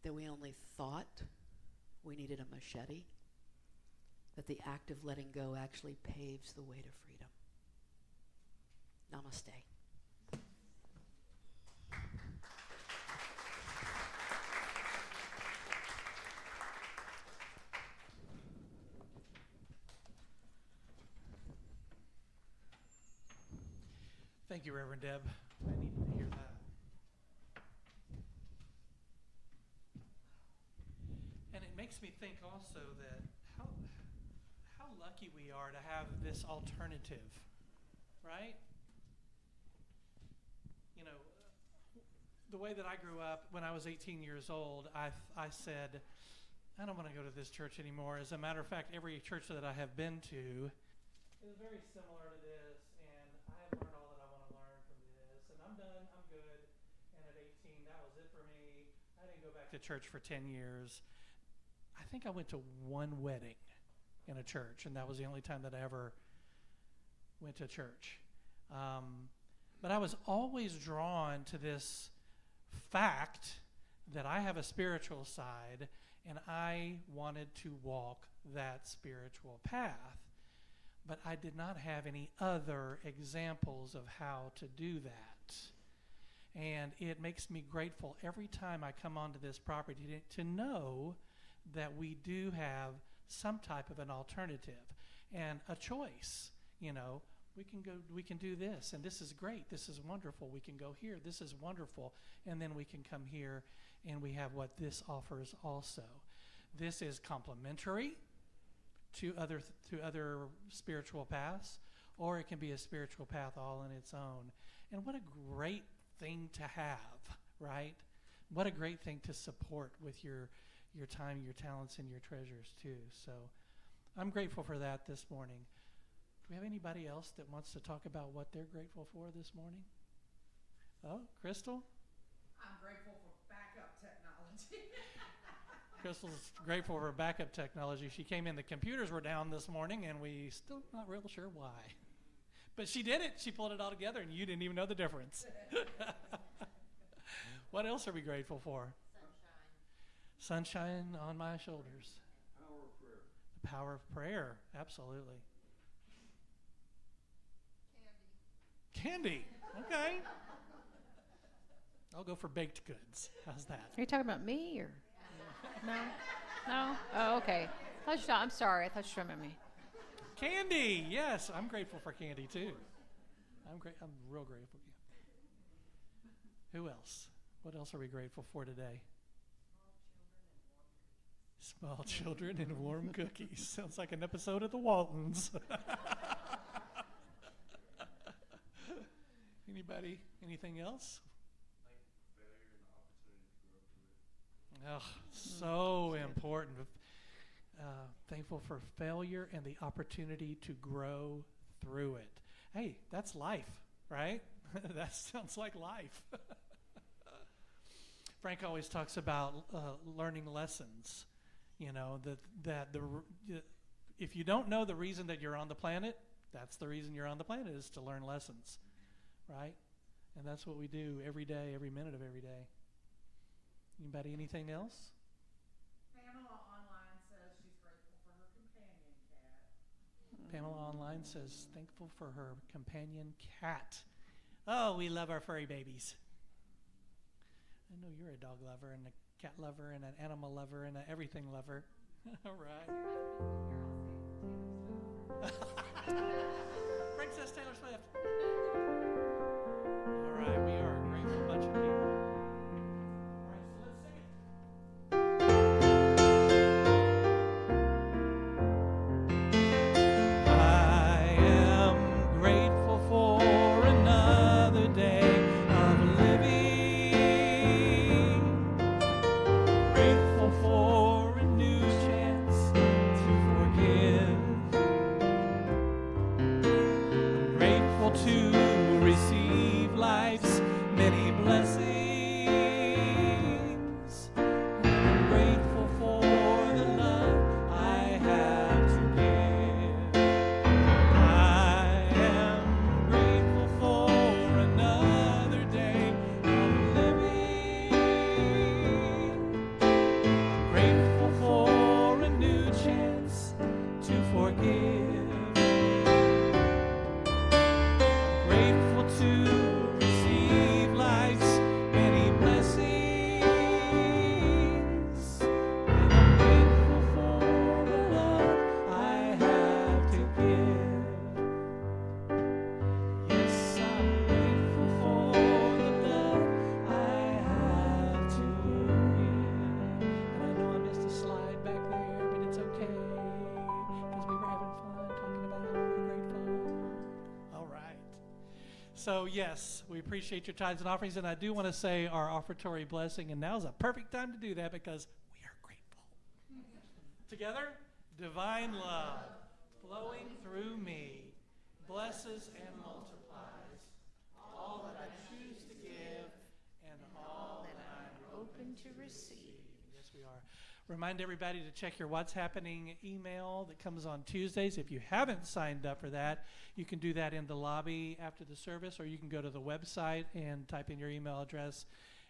that we only thought we needed a machete, that the act of letting go actually paves the way to freedom. Namaste. Thank you, Reverend Deb. I needed to hear that. And it makes me think also that how lucky we are to have this alternative, right? You know, the way that I grew up when I was 18 years old, I said, I don't want to go to this church anymore. As a matter of fact, every church that I have been to is very similar to this, and I have learned all that I want to learn from this, and I'm done, I'm good. And at 18, that was it for me. I didn't go back to church for 10 years. I think I went to one wedding in a church, and that was the only time that I ever went to church. But I was always drawn to this fact that I have a spiritual side, and I wanted to walk that spiritual path. But I did not have any other examples of how to do that. And it makes me grateful every time I come onto this property to know that we do have some type of an alternative and a choice. You know, we can do this, and this is great, this is wonderful. We can go here, this is wonderful, and then we can come here and we have what this offers also. This is complementary to other spiritual paths, or it can be a spiritual path all on its own. And what a great thing to have, right? What a great thing to support with your time, your talents, and your treasures too. So I'm grateful for that this morning. Do we have anybody else that wants to talk about what they're grateful for this morning? Oh, Crystal? I'm grateful for backup technology. Crystal's grateful for backup technology. She came in, the computers were down this morning, and we still not real sure why. But she did it. She pulled it all together, and you didn't even know the difference. What else are we grateful for? Sunshine on my shoulders. Power of prayer. The power of prayer, absolutely. Candy, okay. I'll go for baked goods. How's that? Are you talking about me or? No? No? Oh, okay. I'm sorry. I thought you were talking about me. Candy, yes. I'm grateful for candy too. I'm real grateful. Who else? What else are we grateful for today? Small children and warm cookies. Sounds like an episode of the Waltons. Anybody? Anything else? Oh, so important. Thankful for failure and the opportunity to grow through it. Hey, that's life, right? That sounds like life. Frank always talks about learning lessons. You know, if you don't know the reason that you're on the planet, that's the reason you're on the planet, is to learn lessons, right? And that's what we do every day, every minute of every day. Anybody, anything else? Pamela online says she's grateful for her companion cat. Pamela online says thankful for her companion cat. Oh, we love our furry babies. I know you're a dog lover and a cat lover and an animal lover and an everything lover. All right. Frank says Taylor Swift. All right, we are a grateful bunch of people. All right, so let's sing it. I am grateful for another day of living. Grateful for a new chance to forgive. Grateful to receive life's many blessings. I'm grateful for the love I have to give. I am grateful for another day of living. Grateful for a new chance to forgive. Grateful to receive life's many blessings. And I'm grateful for the love I have to give. Yes, I'm grateful for the love I have to give. And I know I missed a slide back there, but it's okay, because we were having fun talking about how we're grateful. All right. So yes, we appreciate your tithes and offerings, and I do want to say our offertory blessing, and now's a perfect time to do that because we are grateful. Together, divine love flowing through me blesses and multiplies all that I choose to give and all that I'm open to receive. Yes, we are. Remind everybody to check your What's Happening email that comes on Tuesdays. If you haven't signed up for that, you can do that in the lobby after the service, or you can go to the website and type in your email address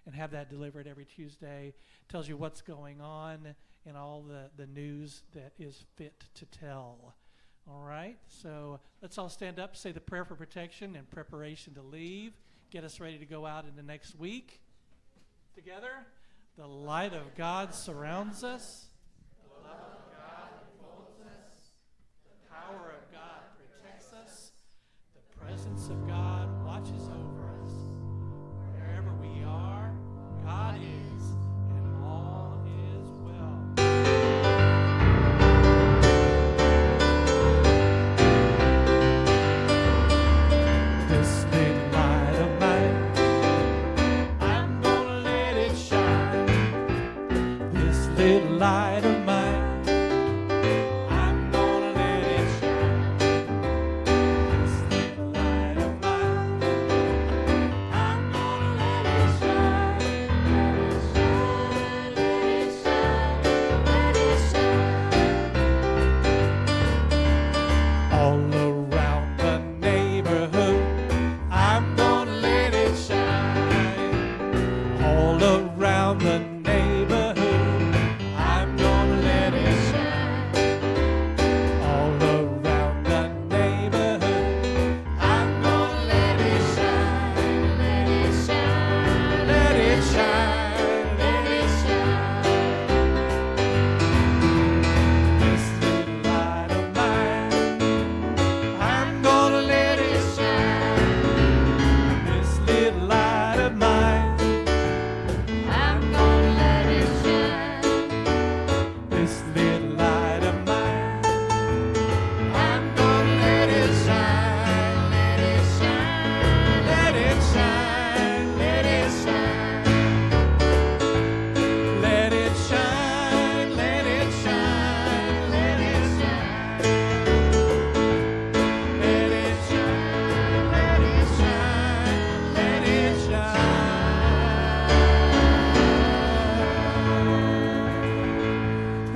and have that delivered every Tuesday. Tells you what's going on and all the news that is fit to tell. All right, so let's all stand up, say the prayer for protection and preparation to leave. Get us ready to go out in the next week. Together. The light of God surrounds us. The love of God enfolds us. The power of God protects us. The presence of God watches over us. Wherever we are, God is, and all is well. This little light of mine, I'm gonna let it shine. This little light of mine, I'm gonna let it shine. This little light of mine, I'm gonna let it shine. Let it shine, let it shine, let it shine. All around the neighborhood, I'm gonna let it shine. All around the neighborhood, I'm gonna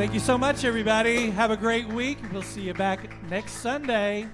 Thank you so much, everybody. Have a great week. We'll see you back next Sunday.